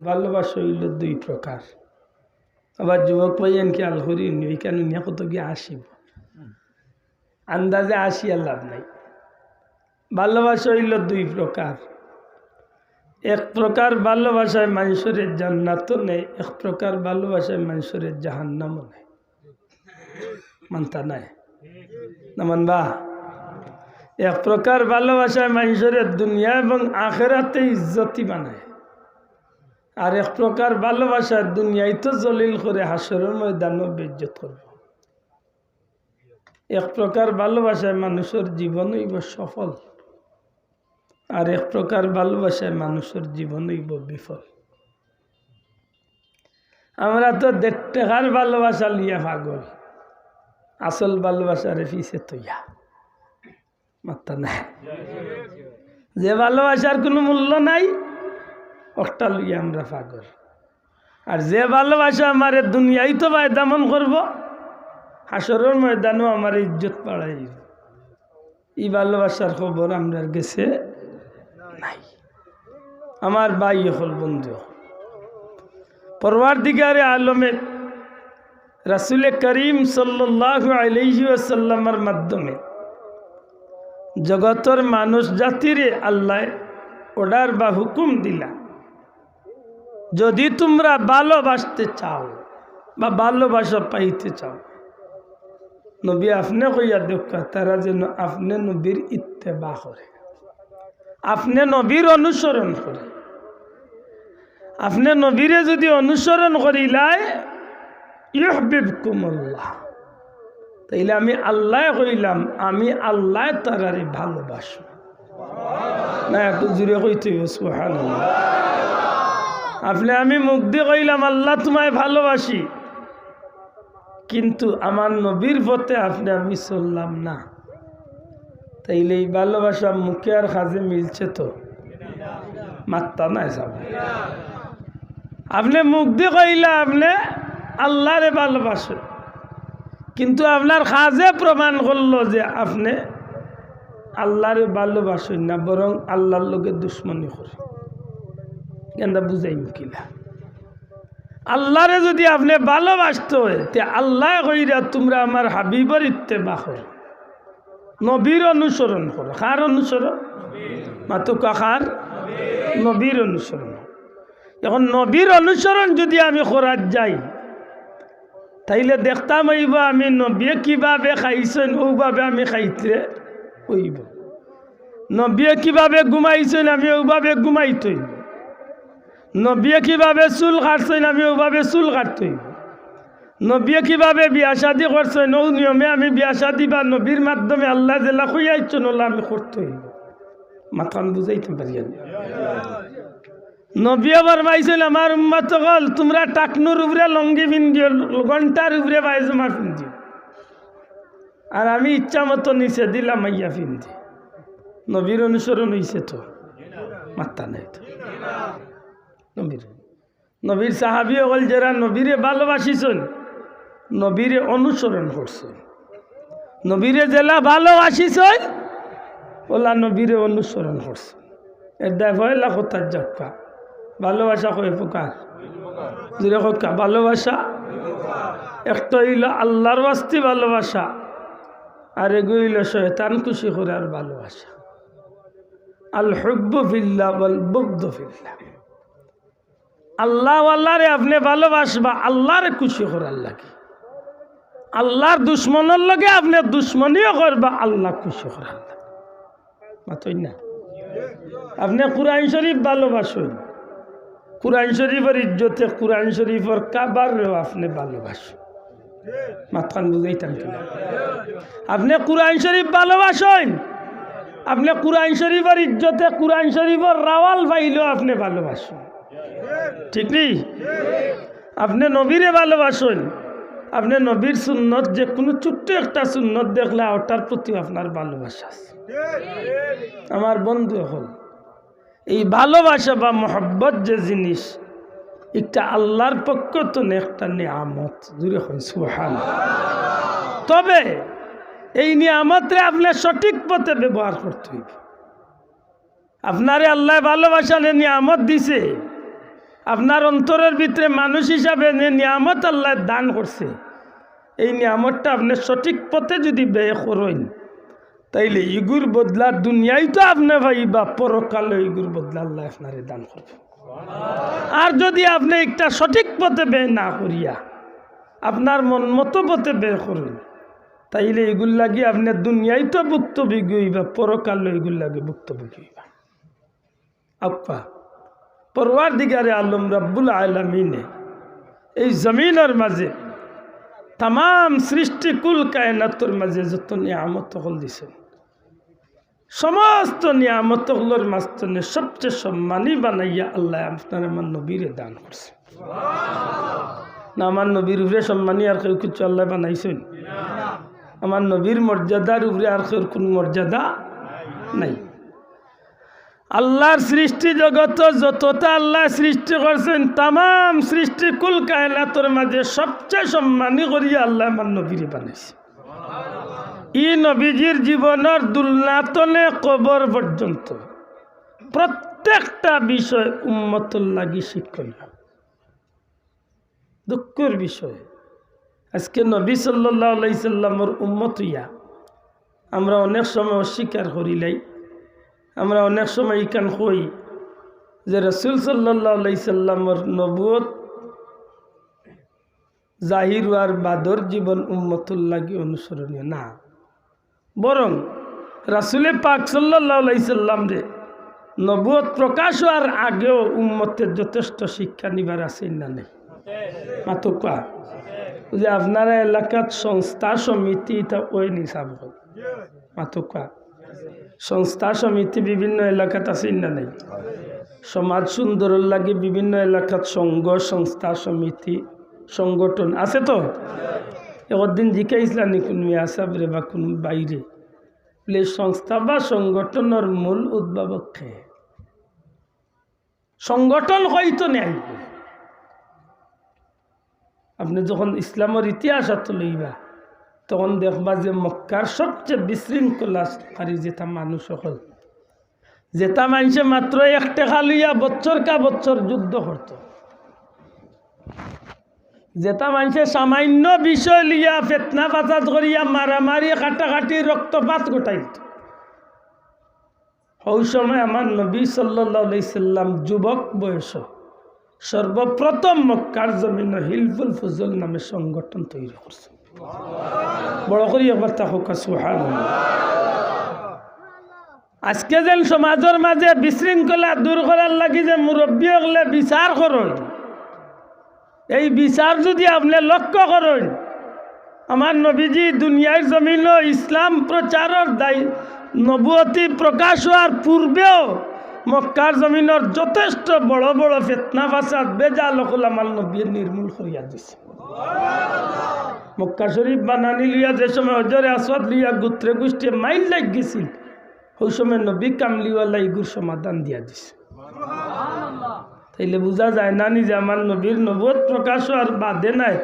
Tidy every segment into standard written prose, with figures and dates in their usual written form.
ভালোবাসা হইল দুই প্রকার। আবার যুবক ভাইয়েন কি আল হরি নিয়ে কেন নিয়ে কত গিয়ে আসিব আন্দাজে আসি আর লাভ নাই। ভালোবাসা হইল দুই প্রকার। এক প্রকার ভালোবাসায় মানুষের জান্নাত নেই, এক প্রকার ভালোবাসায় মানুষের জাহান্নামও নেই। মানতা নাই না মানবা? এক প্রকার ভালোবাসায় মানুষের দুনিয়া এবং আখেরাতে ইজ্জতি বানায়, আর এক প্রকার ভালোবাসায় দুনিয়ায় তো জলিল করে হাসরের ময়দানও বেইজ্জত করবে। এক প্রকার ভালোবাসায় মানুষের জীবন হইব সফল, আর এক প্রকার ভালোবাসায় মানুষের জীবন হইব বিফল। আমরা তো টাকার ভালোবাসা লিয়া পাগল, আসল ভালোবাসারে পিছে তৈয়া মাত্রা নাই। যে ভালোবাসার কোনো মূল্য নাই ওটা লইয়া আমরা পাগল, আর যে ভালোবাসা আমার দুনিয়ায় তো ভাই দামন করবো, হাসরের ময়দানও আমার ইজ্জত বাড়াই, এই ভালোবাসার খবর আমরা গেছে নাই। আমার ভাই হল বন্ধু, পরওয়ারদিগারে আলমের রাসূল করিম সাল্লাল্লাহু আলাইহি ওয়াসাল্লামের মাধ্যমে জগতের মানুষ জাতিরে আল্লাহ অর্ডার বা হুকুম দিলা, যদি তোমরা ভালোবাসতে চাও বা ভালোবাসা পাইতে চাও, নবী আপনি কইয়া দেখা তারা যেন আপনি নবীর ইত্তেবা করে, আপনি নবীর অনুসরণ করে। আপনি নবীরে যদি অনুসরণ করিলাই ইউহিব্বুকুমুল্লাহ, তাইলে আমি আল্লাহ কইলাম আমি আল্লাহ তারারে ভালোবাসো। না একটু জুড়ে কইতে সুবহানাল্লাহ। আপনি আমি মুখ দিয়ে কইলাম আল্লাহ তোমায় ভালোবাসি, কিন্তু আমার নবীর পথে আপনি আমি চললাম না, তাইলে এই ভালোবাসা মুখে আর কাজে মিলছে তো? মাত্তা নাই যাব। আপনি মুখ দিয়ে কইলা আপনি আল্লাহরে ভালোবাসেন, কিন্তু আপনার কাজে প্রমাণ করলো যে আপনি আল্লাহরে ভালোবাসেন না, বরং আল্লাহর লোকে দুশ্মনী করে। কেন বুঝাই কিলা? আল্লাহরে যদি আপনি ভালোবাসতে হয় তে আল্লাহ কইরা তোমরা আমার হাবিবের ইত্তেবা করো, নবীর অনুসরণ করো। কার অনুসরণ? মাতো কার? নবীর অনুসরণ। এখন নবীর অনুসরণ যদি আমি করার যাই, তাইলে দেখতাম হইব আমি নবী কিভাবে খাইছেন ওভাবে আমি খাইতে হইব, নবী কিভাবে ঘুমাইছেন আমি ওভাবে ঘুমাইতে হইব, নবী কিভাবে চুল কাটছেন আমি ওভাবে চুল কাটতে হইব, নবী কিভাবে বিয়া শাদী করছেন ও নিয়মে আমি বিয়া শাদী বা নবীর মাধ্যমে আল্লাহ জেলা খুঁয়াইছেন ওলা আমি করতে হইব। মাথান বুঝাইতে পারি। নবী আবার পাইছেন আমার উম্মত হল তোমরা টাকনুর উপরে লঙ্গি পিন্দিও, ঘন্টার উপরে পায়জামা পিন্দিও, আর আমি ইচ্ছা মতো নিচে দিলাম মাইয়া পিন্দি। নবীর অনুসরণ হইছে তো? মাত্তা নাই তো। নবীর সাহাবী হল যারা নবীরে ভালোবাসিছেন, নবীরে অনুসরণ করছেন, নবীরে জেলা ভালোবাসিছেন ওলা নবীরে অনুসরণ করছেন। এর দায় ভয়লা কোথার যাক্কা ভালোবাসা কয় প্রকার? দুই প্রকার ভালোবাসা। একটা হইল আল্লাহর ওয়াস্তে ভালোবাসা, আর এগো হইল শয়তান খুশি করার ভালোবাসা। আল হুব্বু ফিল্লাহ ওয়াল বুগদু ফিল্লাহ। আল্লাহ আল্লাহরে আপনি ভালোবাসবা আল্লাহরে খুশি করার লাগে, আল্লাহর দুশ্মনের লগে আপনি দুশ্মনীও করবা আল্লাহ খুশি করার লাগে। মাতই না? আপনি কুরআন শরীফ ভালোবাসুন, কুরআন শরীফের ইজ্জতে কুরআন শরীফের কাবারও আপনি ভালোবাসুন। মাথান বুঝাইতাম কিনা? আপনি কুরআন শরীফ ভালোবাসেন, আপনি কুরআন শরীফের ইজ্জতে কুরআন শরীফের রাওয়াল পাইলেও আপনি ভালোবাসুন। ঠিক নেই? আপনি নবীরে ভালোবাসেন, আপনি নবীর সুন্নত যে কোনো ছোট্ট একটা সুন্নত দেখলে ওটার প্রতি আপনার ভালোবাসা আছে। আমার বন্ধু হল এই ভালোবাসা বা মহব্বত যে জিনিস, একটা আল্লাহর পক্ষ তো একটা নিয়ামত। জুড়ে হয় সুবহানাল্লাহ। তবে এই নিয়ামতরে আপনি সঠিক পথে ব্যবহার করতে হইবে। আপনারে আল্লাহ ভালোবাসার নিয়ামত দিছে, আপনার অন্তরের ভিতরে মানুষ হিসাবে যে নিয়ামত আল্লাহ দান করছে, এই নিয়ামতটা আপনি সঠিক পথে যদি ব্যয় করেন, তাইলে ইগুর বদলা দুনিয়ায় তো আপনি ভাইবা, পরকালে ইগুর বদলা আল্লাহ আপনারে দান করবে। আর যদি আপনি একটা সঠিক পথে ব্যয় না করিয়া আপনার মন মতো পথে ব্যয় করেন, তাইলে এগুল লাগে আপনি দুনিয়ায় তো ভুক্তভোগী হইবা, পরকালে এগুল লাগে ভুক্তভোগী হইবা। আপা পরওয়ারদিগারে আলম রব্বুল আলামিনে এই জমিনের মাঝে তাম সৃষ্টি কুল কায়নাতর মাঝে যত নিয়ামত হল দিছেন, সমস্ত নিয়ামত হলোর মাঝখানে সবচেয়ে সম্মানী বানাইয়া আল্লাহ আপনার আমার নবীরে দান করছে। না আমার নবীর উপরে সম্মানী আর কেউ কিছু আল্লাহ বানাইছেন? আমার নবীর মর্যাদার উপরে আর কেউ কোন মর্যাদা নাই। আল্লাহর সৃষ্টি জগত যতটা আল্লাহ সৃষ্টি করছেন, তাম সৃষ্টি কুল কায়নাতর মাঝে সবচেয়ে সম্মানী করিয়া আল্লাহ আমার নবীরে বানাইছে। ই নবীজির জীবনের দুলনাতনে কবর পর্যন্ত প্রত্যেকটা বিষয় উম্মতুল লাগি শিক্ষণীয়। দুঃখের বিষয় আজকে নবী সাল্লাল্লাহু আলাইহি সাল্লামের উম্মত হইয়া আমরা অনেক সময় অস্বীকার করিলাই। আমরা অনেক সময় ইকান কই যে রাসূল সাল্লাল্লাহু আলাইহি সাল্লামের নবুয়ত জাহির আর বাদর জীবন উম্মতুল লাগি অনুসরণীয় না, বরং রাসূলে পাক সাল্লাল্লাহু আলাইহি সাল্লাম রে নবুয়ত প্রকাশ হওয়ার আগেও উম্মতের যথেষ্ট শিক্ষা নিবার আছে না নেই? মাতুকা যে আপনারা এলাকাত সংস্থা সমিতি এটা ওই নিসাব মাতুকা সংস্থা সমিতি বিভিন্ন এলাকাত আছে না নেই? সমাজ সুন্দরের লাগে বিভিন্ন এলাকাত সংঘ সংস্থা সমিতি সংগঠন আছে। তো একদিন জিজ্ঞাসা নি কোন মিয়াসাবরে বা কোন বাইরে বলে সংস্থা বা সংগঠনের মূল উদ্ভাবক কে? সংগঠন হয়তো নেই। আপনি যখন ইসলামের ইতিহাস লইবা তখন দেখবা যে মক্কার সবচেয়ে বিশৃঙ্খলাকারী যেটা মানুষ হল, যেটা মানুষে মাত্র এক টাকা লইয়া বছর কা বছর যুদ্ধ করত, যেটা মানুষে সামান্য বিষয় লিয়া ফেতনা ফাসাদ করিয়া মারামারি কাটাকাটি রক্তপাত ঘটাইত। ওই সময় আমার নবী সাল্লাল্লাহু আলাইহি সাল্লাম যুবক বয়স সর্বপ্রথম মক্কার জমিনে হিলফুল ফুজল নামে সংগঠন তৈরি করছে। বড় করি একবার তাহকা সুবহানাল্লাহ। আজকে যেন সমাজের মাঝে বিশৃঙ্খলা দূর করার লাগি যে মুরব্বী হলে বিচার করেন, এই বিচার যদি আপনি লক্ষ্য করেন, আমার নবীজি দুনিয়ার জমিন ইসলাম প্রচারের দায়ী নবুয়তি প্রকাশ হওয়ার পূর্বেও মক্কার জমিনের যথেষ্ট বড় বড় ফিতনা ফাসাদ বেজাল হল আমার নবী নির্মূল করিয়া দিছে। মক্কা শরীফ বানানি লিয়া যে সময় হজরে আসওয়াদ লিয়া গোত্রে গোষ্ঠী মাইল লাগ গেছিল, ওই সময় নবী কামলিওয়ালা ইগুর সমাধান দিয়া দিছে। তাইলে বোঝা যায় না যে আমার নবীর নবুয়ত প্রকাশ হওয়ার বাদে নাই,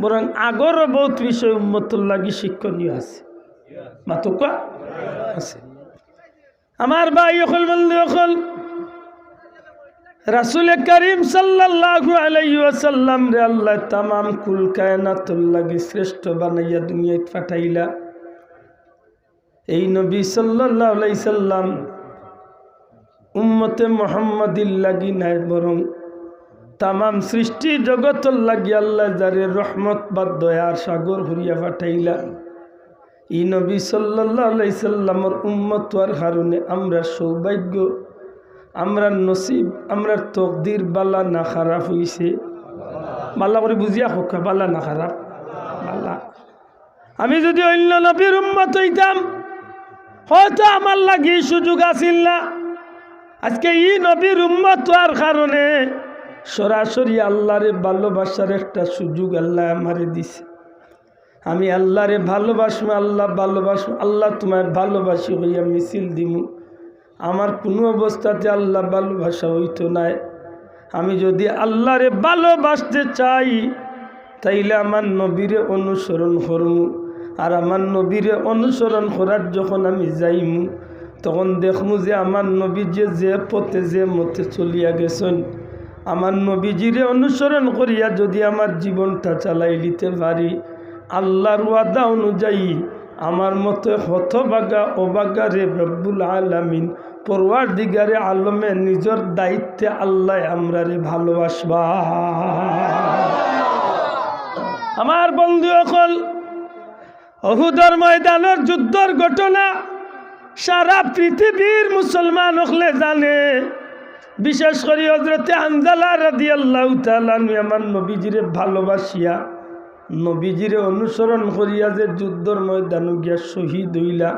বরং আগরও বহুত বিষয় উম্মতুল লাগি শিক্ষণীয় আছে। মাতুকা আছে। আমার ভাই অকল বন্ধু অকল রাসূল করিম সাল্লাল্লাহু আলাইহি ওয়াসাল্লাম রে আল্লাহ তামাম কুল কায়নাতুল লাগি শ্রেষ্ঠ বানাইয়া দুনিয়ায় পাঠাইলা। এই নবী সাল্লাল্লাহু আলাইহি সাল্লাম উম্মতে মুহাম্মাদির লাগি নাই, বরং তামাম সৃষ্টি জগতর লাগি আল্লাহ যারে রহমত বা দয়ার সাগর হরিয়া পাঠাইলা। এই নবী সাল্লাল্লাহু আলাইহি সাল্লামের উম্মত হওয়ার কারণে আমরা সৌভাগ্য, আমরা নসিব, আমরা তকদির বালা না খারাপ হইছে। বালা করে বুঝিয়া হোক, বালা না খারাপ বালা। আমি যদি অন্য নবীর উম্মত হইতাম হয়তো আমার লাগি সুযোগ আসিল না। আজকে এই নবীর উম্মত হওয়ার কারণে সরাসরি আল্লাহরে ভালোবাসার একটা সুযোগ আল্লাহ আমারে দিছে। আমি আল্লাহরে ভালোবাসবো, আল্লাহ ভালোবাসবো, আল্লাহ তোমার ভালোবাসি হইয়া মিছিল দিমু। আমার কোনো অবস্থাতে আল্লাহ ভালোবাসা হইতো নাই। আমি যদি আল্লাহরে ভালোবাসতে চাই তাইলে আমার নবীরে অনুসরণ করমু। আর আমার নবীরে অনুসরণ করার যখন আমি যাইমু তখন দেখমু যে আমার নবী যে পথে যে মতে চলিয়া গেছেন, আমার নবীজিরে অনুসরণ করিয়া যদি আমার জীবনটা চালাই নিতে পারি, আল্লাহর ওয়াদা অনুযায়ী আমার মতো হতভাগা অভাগা রে রব্বুল আলামিন পরওয়ারদিগারে আলমে নিজের দায়িত্বে আল্লাহ আমরা রে ভালোবাসবা। আমার বন্ধু সকল, উহুদের ময়দানের যুদ্ধর ঘটনা সারা পৃথিবীর মুসলমান হলে জানে। বিশেষ করে হযরতে হানজালা রাদিয়াল্লাহু তাআলা আমার নবীজিরে ভালোবাসিয়া নবীজিরে অনুসরণ করিয়া যে যুদ্ধর ময়দানে গিয়া শহীদ হইলা,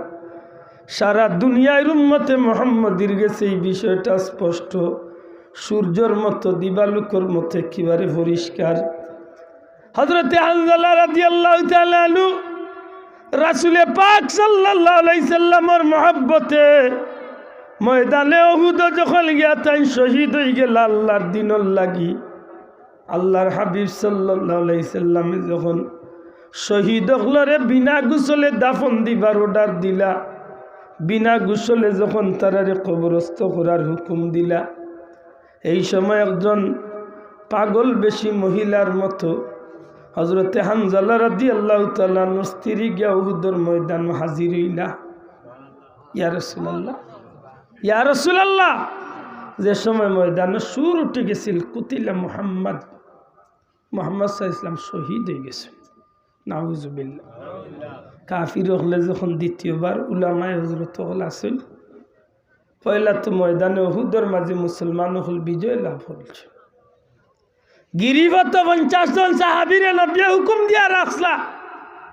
সারা দুনিয়ার উম্মতে মুহাম্মদীর গেছে এই বিষয়টা স্পষ্ট, সূর্যের মতো দিবালুকর মতো একেবারে পরিষ্কার। হযরতে হানজালা রাদিয়াল্লাহু তাআলা আনহু রাসূল পাক সাল্লাল্লাহু আলাইহি সাল্লামের মহব্বতে ময়দানে উহুদ যখন গিয়া তাই শহীদ হয়ে গেল আল্লাহর দিনের লাগি। আল্লাহর হাবিব সাল্লাল্লাহু আলাইহি সাল্লামে যখন শহীদ হলরে বিনা গোসলে দাফন দিবার অর্ডার দিলা, বিনা গোসলে যখন তারারে কবরস্থ করার হুকুম দিলা, এই সময় একজন পাগল বেশি মহিলার মতো হযরতে হানজালা রাদিয়াল্লাহু তাআলা আনহুর স্ত্রী গিয়া উহুদের ময়দান হাজির হইলা। ইয়া রাসূলুল্লাহ, ইয়া রাসূলুল্লাহ, যে সময় ময়দানে সুর উঠে গেছিল কুতিলা মুহাম্মদ, মুহাম্মদ সাল্লাল্লাহু আলাইহি ওয়াসাল্লাম শহীদ হয়ে গেছে। নাউযুবিল্লাহ। কাফির হলে যখন দ্বিতীয়বার উলামায়ে হযরত হল আসেন, পয়লা তো ময়দানে উহুদের মাঝে মুসলমান হল বিজয় লাভ হয়েছে। গিরিবত 50 জন সাহাবীরে নবী হুকুম দিয়া রাখলা,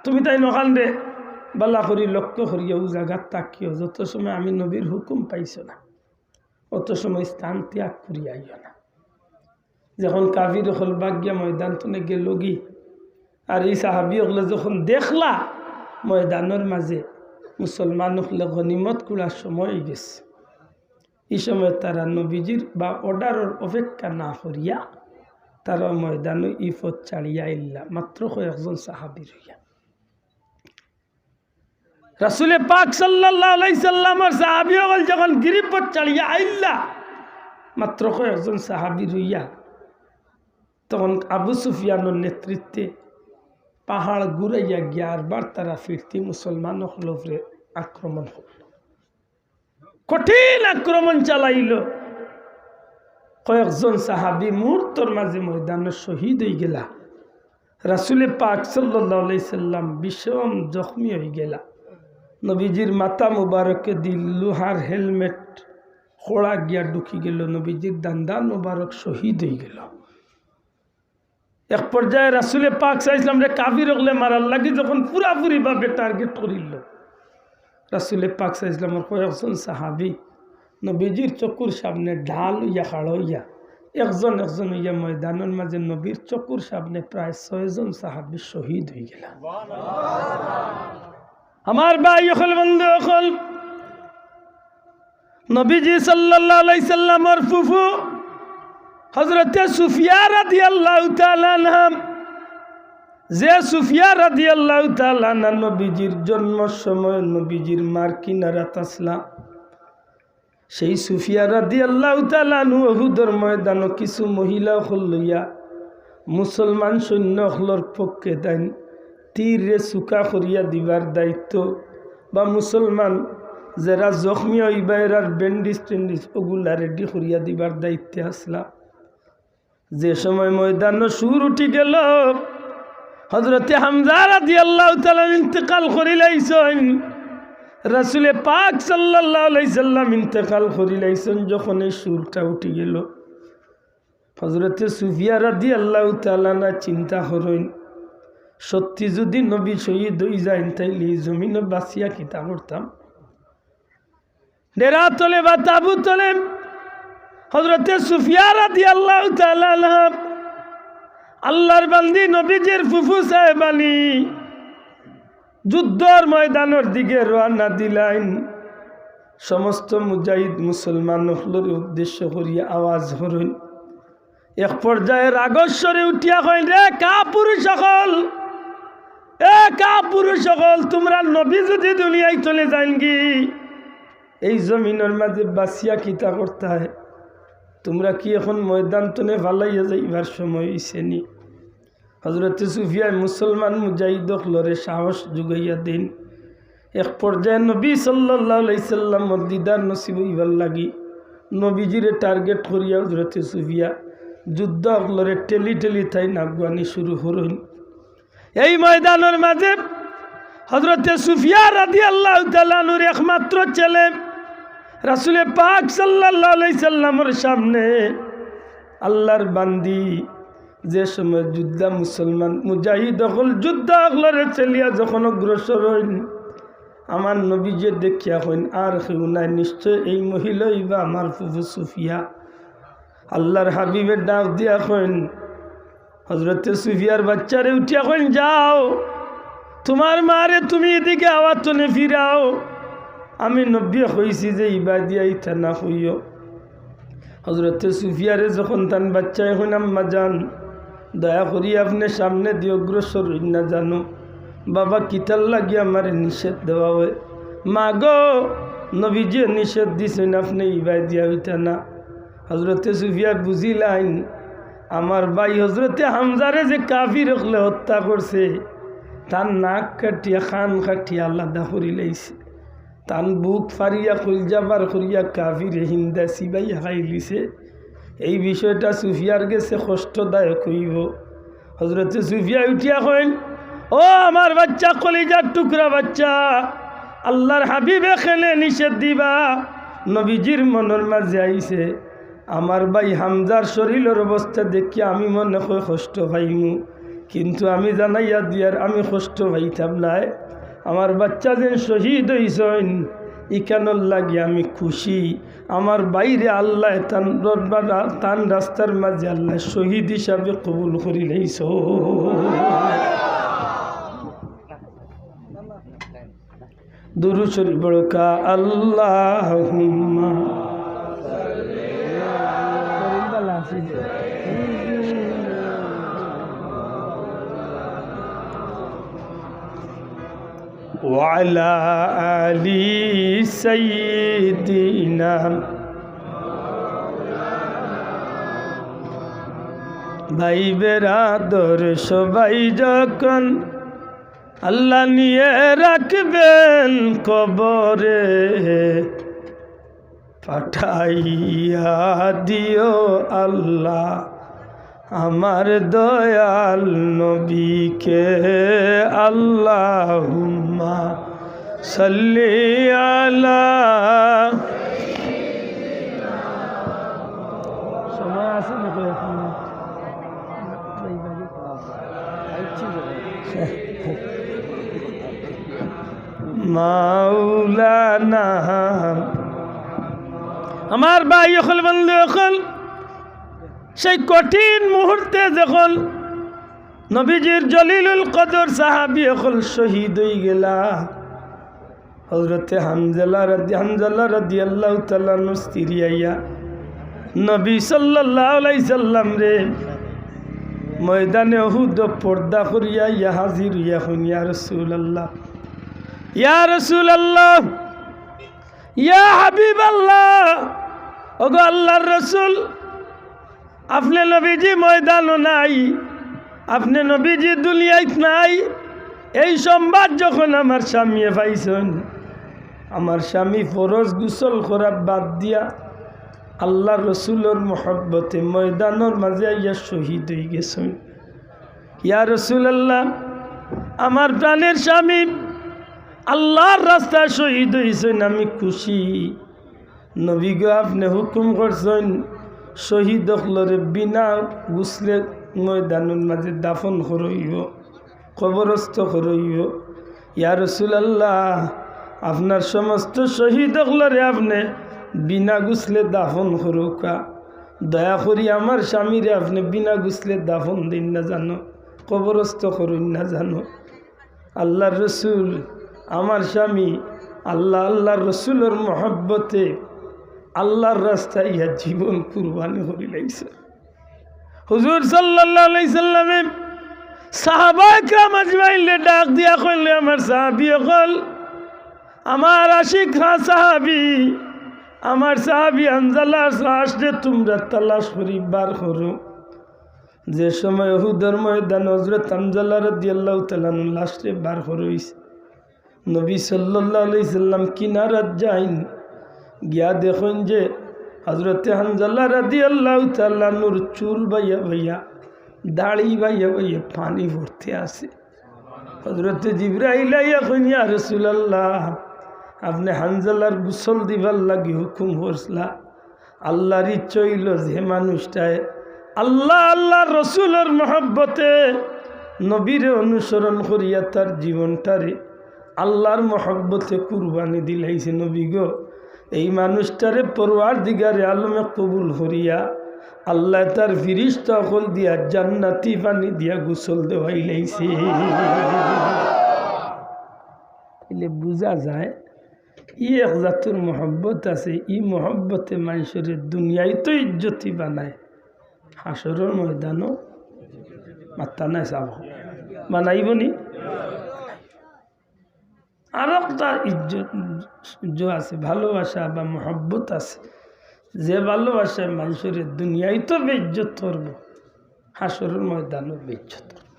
তুমি তাই নখান রে বালা করি লক্ষ্য করিয়া ও জায়গা তাকিও, যত সময় আমি নবীর হুকুম পাইছো না অত সময় স্থান ত্যাগ করিয়া আইও না। যখন কাফির হল বাগিয়া ময়দান তুনে গেল গি, আর এই সাহাবি হলে যখন দেখলা ময়দানের মাঝে মুসলমান হলে গনিমত কুড়ার সময় গেছে, এই সময় তারা নবীজির বা অর্ডারের অপেক্ষা না করিয়া তারা ময়দানে ইফত ছাড়িয়া আইলা, মাত্র কয়েকজন সাহাবি রইয়া। রাসূল পাক সাল্লাল্লাহু আলাইহি সাল্লামের সাহাবী হল যখন গিরিপথ ছাড়িয়া আইলা, মাত্র কয়েকজন সাহাবী রইয়া, তখন আবু সুফিয়ানের নেতৃত্বে পাহাড় ঘুরাইয়া গিয়া আরবার তারা ফিরতি মুসলমান হলফরে আক্রমণ হল, কঠিন আক্রমণ চালাইল। কয়েকজন সাহাবী মুহূর্তর মাঝে ময়দানে শহীদ হয়ে গেলা। রাসূল পাক সাল্লাল্লাহু আলাইহি সাল্লাম বিষম জখমি হয়ে গেলা। নবীজির মাথা মুবারকে দিল লোহার হেলমেট খোড়া গিয়া ঢুকি গেল, নবীজির দান্দা মুবারক শহীদ হয়ে গেল। এক পর্যায়ে রাসূল পাক সাল্লাল্লাহু আলাইহি সাল্লাম রে কাফির হলে মারার লাগি যখন পুরাপুরি ভাবে টার্গেট করিল, রাসূল পাক সাল্লাল্লাহু আলাইহি সাল্লামের কয়েকজন সাহাবী নবীজির চকুর সামনে ঢাল হইয়া খাড়া হইয়া একজন একজন হইয়া ময়দানের মাঝে নবীর চকুর সামনে প্রায় 6 জন সাহাবী শহীদ হয়ে গেল। আমার ভাই হল বন্ধু হল, নবীজি সাল্লাল্লাহু আলাইহি সাল্লামের ফুফু হযরতে সুফিয়া রাদিয়াল্লাহু তাআলা আনহা, যে সুফিয়া রাদিয়াল্লাহু তাআলা আনহা নবীজির জন্মের সময় নবীজির মার কিনারাত আসলা, সেই সুফিয়া রাদিয়াল্লাহু তাআলা আনহু উহুদের ময়দানে কিছু মহিলা হল লইয়া মুসলমান সৈন্য হলর পক্ষে দেন তীরে চুকা করিয়া দিবার দায়িত্ব, বা মুসলমান যারা জখমি হইবা এরার ব্যান্ডিজ টেন্ডিজ ওগুলা রেডি করিয়া দিবার দায়িত্বে আসলা। যে সময় ময়দানে সুর উঠি গেল, হযরতে হামজা রাদিয়াল্লাহু তাআলা ইন্তেকাল করিলাইছেন। রাসূল পাক সাল্লাল্লাহু আলাইহি সাল্লাম ইন্তেকাল করিলাইছেন। যখন এই সুরটা উঠি গেল, হযরতে সুফিয়া রাদিয়াল্লাহু তাআলা না চিন্তা করেন, সত্যি যদি নবী শহীদ হয়ে যায় তাইলে জমিনে বাঁচিয়া কিতা করতাম। ডেরা তলে বা তাবু তলে হযরতে সুফিয়া রাদিয়াল্লাহু তাআলা আনহা আল্লাহর বান্দি নবীজির ফুফু সাহেবানি যুদ্ধর ময়দানের দিকে রওনা দিলেন। সমস্ত মুজাহিদ মুসলমান হলের উদ্দেশ্য করিয়া আওয়াজ হরণ। এক পর্যায়ে রাগস্বরে উঠিয়া কইন, রে কা পুরুষ সকল, এ কা পুরুষ সকল, তোমরা নবী যদি দুনিয়ায় চলে যান কি এই জমিনের মাঝে বাসিয়া কিতা করতে হয়, তোমরা কি এখন ময়দান তনে ভালাইয়া যাইবার সময় হইছেনি? হজরতে সুফিয়ায় মুসলমান মুজাহিদ লরে সাহস যুগাইয়া দিন। এক পর্যায়ে নবী সাল্লাল্লাহু আলাইহি সাল্লাম দিদার নসিব হইবার লাগি নবীজিরে টার্গেট করিয়া হজরতে সুফিয়া যুদ্ধ লরে টেলি টেলি তাই নাগবানি শুরু হরইন। এই ময়দানের মাঝে হজরতে সুফিয়া রাদিয়াল্লাহু তাআলা নূর একমাত্র ছেলে রাসূলে পাক সাল্লাল্লাহু আলাইহি সাল্লামের সামনে আল্লাহর বান্দি যে সময় যুদ্ধ মুসলমান মুজাহিদ হল যুদ্ধ হলরে চলিয়া যখন অগ্রসর হইন আমার নবীজি দেখিয়া হইন আর কেউ নাই, নিশ্চয় এই মহিলাই বা আমার ফুফু সুফিয়া। আল্লাহর হাবিবের ডাক দিয়া হইন হজরতে সুফিয়ার বাচ্চারে উঠিয়া হইন যাও তোমার মারে তুমি এদিকে আওয়াতনে ফিরাও, আমি নবী হইছি যে ইবা দিয়া ইথা না হইও। হজরতে সুফিয়ারে যখন তান বাচ্চায় হইন আম্মা যান দয়া করি আপনি সামনে দিয়ে অগ্রসর না জানো, বাবা কিতাল লাগি আমার নিষেধ দেওয়া হয়। মা গো নবীজি নিষেধ দিছেন আপনি ইবাই দিয়া হইতা না। হজরতে সুফিয়া বুঝিলাইন আমার ভাই হজরতে হামজারে যে কাফির হলে হত্যা করছে তার নাক কাটিয়া খান কাটিয়া আলাদা করি লাইছে, তান বুক ফারিয়া খুলজাবার করিয়া কাফির হিন্দা সিবাইয়া খাইলিছে। এই বিষয়টা সুফিয়ার গেছে কষ্টদায়ক হইব। হজরতে সুফিয়া উঠিয়া কইন ও আমার বাচ্চা কলিজার টুকরা বাচ্চা, আল্লাহর হাবিবে খেলে নিষেধ দিবা। নবীজির মনের মাঝে আইছে আমার ভাই হামজার শরীরের অবস্থা দেখিয়া আমি মনে হয় কষ্ট পাইমু, কিন্তু আমি জানাইয়া দিয়ার আমি কষ্ট পাইতাম নাই। আমার বাচ্চা যেন শহীদ হইছেন ইকানোর লাগি আমি খুশি। আমার বাইরে আল্লাহ তান রাস্তার মাঝে আল্লাহ শহীদ হিসাবে কবুল করি লাইছ। দুরূদ শরীফ বড়কা আল্লাহুম্মা وعلى آل سيدنا ভাই বেরাদর সবাই যখন আল্লাহ নিয়ে রাখবেন কবরে, পাঠাইয়া দিও আল্লাহ আমার দয়াল নবীকে। আল্লাহুম্মা সাল্লি আলা সময় আছে নাকি এখন মাওলানা। আমার ভাই অকল বন্ধু অকল সেই কঠিন মুহূর্তে যখন নবীজির জলিলুল কদর সাহাবী অকল শহীদ হয়ে গেলা, হযরতে হানজালা রাদিয়াল্লাহু তাআলা স্ত্রী আইয়া নবী সাল্লাল্লাহু আলাইহি সাল্লাম রে ময়দানে উহুদ পর্দা করিয়া ইয়া হাজির ইয়া হুন ইয়া রাসূলুল্লাহ, ইয়া রাসূলুল্লাহ, ইয়া হাবিবাল্লাহ, ওগো আল্লাহর রাসূল আপনি নবীজি ময়দানও নাই, আপনি নবীজি দুনিয়ায় নাই। এই সংবাদ যখন আমার স্বামী পাইছেন, আমার স্বামী ফরজ গোসল করা বাদ দিয়া আল্লাহ রসুলের মহব্বতে ময়দানের মাঝে ইয়া শহীদ হয়ে গেছেন। ইয়া রাসূলুল্লাহ, আমার প্রাণের স্বামী আল্লাহর রাস্তায় শহীদ হয়েছেন, আমি খুশি। নবী গো আপনি হুকুম করছেন শহীদ হলরে বিনা গুসলে ময়দানের মাঝে দাফন করইব, কবরস্থ করইব। ইয়া রাসূলুল্লাহ, আপনার সমস্ত শহীদ হলরে আপনি বিনা গুসলে দাফন করুকা, দয়া করি আমার স্বামীরে আপনি বিনা গুসলে দাফন দিন না জানো, কবরস্থ করুন না জানো। আল্লাহর রসুল আমার স্বামী আল্লাহর রসুলের মহব্বতে আল্লাহর রাস্তায় ইয়া জীবন কুরবানি করে লাইছে। হুজুর সাল্লাল্লাহু আলাইহি সাল্লামে সাহাবায়ে কেরাম আজমাইনরে ডাক দিয়া কইলে আমার সাহাবী হল আমার আশিক সাহাবী আমার সাহাবী হানজালা আসলে তোমরা তালাশ করি বার করো। যে সময় উহুদের ময়দান হযরত হানজালা রাদিয়াল্লাহু তাআলা আনহু লাশে বার করইছে, নবী সাল্লাল্লাহু আলাইহি সাল্লাম কিনারাত যাইন গিয়া দেখুন যে হযরত হানজালা রাদিয়াল্লাহু তাআলা আনহুর চুল বাইয়া বাইয়া দাড়ি বাইয়া বাইয়া পানি ভর্তি আছে। হযরত জিবরাইল আইয়া কইন ইয়া রাসূলুল্লাহ, আপনি হানজালার গোসল দিবার লাগি হুকুম করছলা। আল্লাহর ইচ্ছা হইল যে মানুষটায় আল্লাহ আল্লাহ রসুলের মহব্বতে নবীরে অনুসরণ করিয়া তার জীবনটারে আল্লাহর মহব্বতে কুরবানি দিলাইছে। নবী গো, এই মানুষটারে পরওয়ারদিগারে আলমে কবুল করিয়া আল্লাহ তার ফিরিস্তা হল দিয়া জান্নাতি পানি দিয়া গোসল দেওয়াইলাইছে। এলে বুঝা যায় ই এক জাতুর মহব্বত আছে। ই মহব্বতে মানুষের দুনিয়ায় তো ইজ্জতি বানায়, হাসরের ময়দানও মাত্তা নাই চাব বানাইব নি। আর একটা ইজ্জত আছে, ভালোবাসা বা মহব্বত আছে, যে ভালোবাসায় মানুষের দুনিয়ায় তো বেইজ্জত করব, হাসরের ময়দানও বেইজ্জত করব।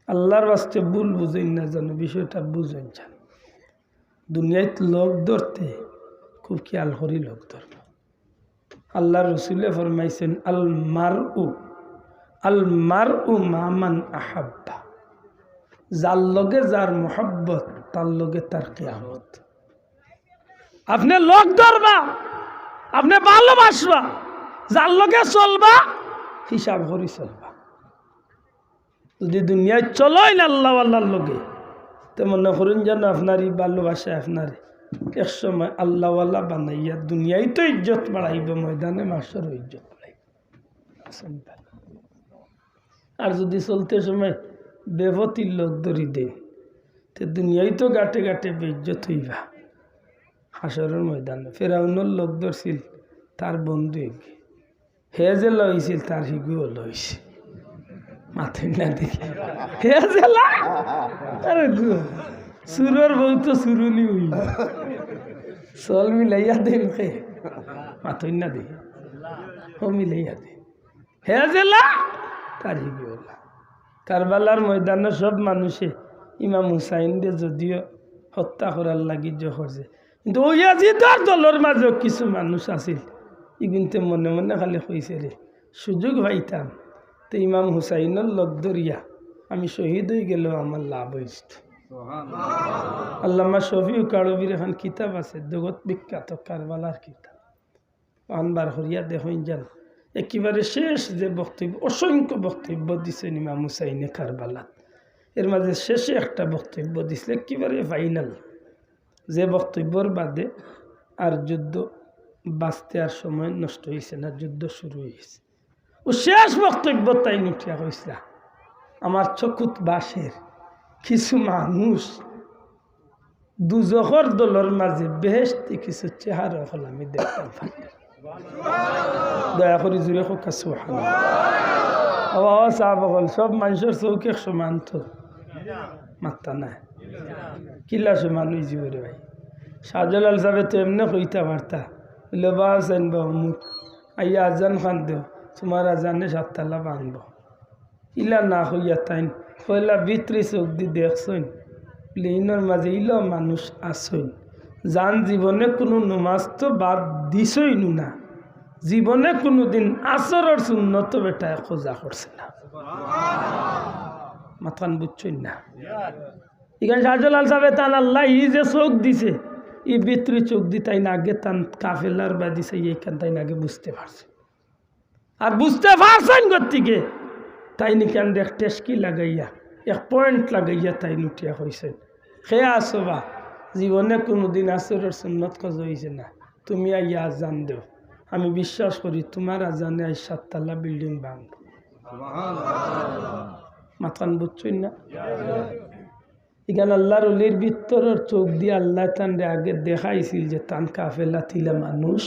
আল্লাহর বাস্তে ভুল বুঝেন না, যেন বিষয়টা বুঝেন যান। দুনিয়ায় লোক ধরতে খুব খেয়াল করি লোক ধরব। আল্লাহ রসুলে ফরমাইছেন আল মারউ মামান আহাব্বা, যার লগে যার মোহাব্বত তার লগে তার কিয়ামত। আপনি লোক ধরবা, আপনি ভালোবাসবা, যার লগে চলবা হিসাব করি চলবা। যদি দুনিয়ায় চলোই না আল্লাহ আল্লাহর লগে, তো মনে করুন যেন আপনারই ভালোবাসে আপনার এক সময় আল্লাহওয়ালা বানাইয়া দুনিয়ায় তো ইজ্জত বাড়াইব, ময়দানে মাসেরও ইজ্জত বাড়াইব। আর যদি চলতে সময় বেভতির লোক ধরি দেন, তো দুনিয়ায় তো গাটে গাটে বেইজ্জত হইবা হাসরের ময়দানে। ফেরাউনের লোক ধরছিল তার বন্ধু এগে, হে যে লইছিল তার হিগুও লইছে, মাথায় না দেখে হে যে আরে সুরের বউ তো সুরুনি হইল, চল মিলাইয়া দেন খে মাথায় না দেখে ও মিলাইয়া দে হে জেলা তার হিগুলা। কারবালার ময়দানে সব মানুষে ইমাম হুসাইন দে যদিও হত্যা করার লাগি করছে, কিন্তু ওই আজিদার দলের মাঝে কিছু মানুষ আছিল ই কিন্তু মনে মনে খালি কইছে রে সুযোগ পাইতাম তো ইমাম হুসাইনের লোক ধরিয়া আমি শহীদ হয়ে গেলেও আমার লাভ হয়েছিল। আল্লামা শফিউ কারবির এখন কিতাব আছে জগৎ বিখ্যাত কারবালার কিতাব, আনবার হরিয়া দেখুন যান একেবারে শেষ যে বক্তব্য, অসংখ্য বক্তব্য দিচ্ছেন ইমাম হুসাইনে কারবালাত, এর মাঝে শেষে একটা বক্তব্য দিছিল একেবারে ফাইনাল, যে বক্তব্যর বাদে আর যুদ্ধ বাঁচতে আর সময় নষ্ট হয়েছে না, যুদ্ধ শুরু হয়েছে। ও শেষ বক্তব্য তাই উঠিয়া হয়েছিল, আমার চকুত বাসের কিছু মানুষ দুজখর দলের মাঝে বেহেশতে কিছু চেহারা হল আমি দেখতাম, দয়া করি জুড়ে হোক হল সব মানুষের চৌকে সমান তো মাত্তা নাই কিলা সমান হয়ে যাবে ভাই। শাহজালাল সাহেব তো এমনি কইতা পারতা লেবা আনব অমুক আইয়া আজান খান দেও তোমার আজানে সাততালা বানব, ইলা না হইয়া তাইন পয়লা ভিতরে চোখ দি দেখছইন প্লেনের মাঝে ইলা মানুষ আসইন, যান জীবনে কোনো নমাজ তো বাদ দিছই না, জীবনে কোনো দিন আসরের সুন্নত বেটায় খোঁজা করছে না, মাথান বুঝছই না। এখানে শাহজালাল সাহেব তান আল্লাহ ই যে চোখ দিছে ই ভিতরে চোখ দি তাই না আগে তান কাফেলার বা দিছে এইখান তাই না আগে বুঝতে পারছে, আর বুঝতে পারছেন গতিকে তাই নিকান এক টেস্কি লাগাইয়া এক পয়েন্ট লাগাইয়া তাই নুটিয়া হয়েছে সে আসবা জীবনে কোনোদিন আসরের সুন্নত খোঁজ হয়েছে না, তুমি আইয়া আজান দেও, আমি বিশ্বাস করি তোমার আজানে আই 7 তলা বিল্ডিং ভাঙব, মাথান বুঝছই না। এখানে আল্লাহর অলির ভিতরের চোখ দিয়ে আল্লাহ তানরে আগে দেখাইছিল যে তান কাফেলা থিলা মানুষ।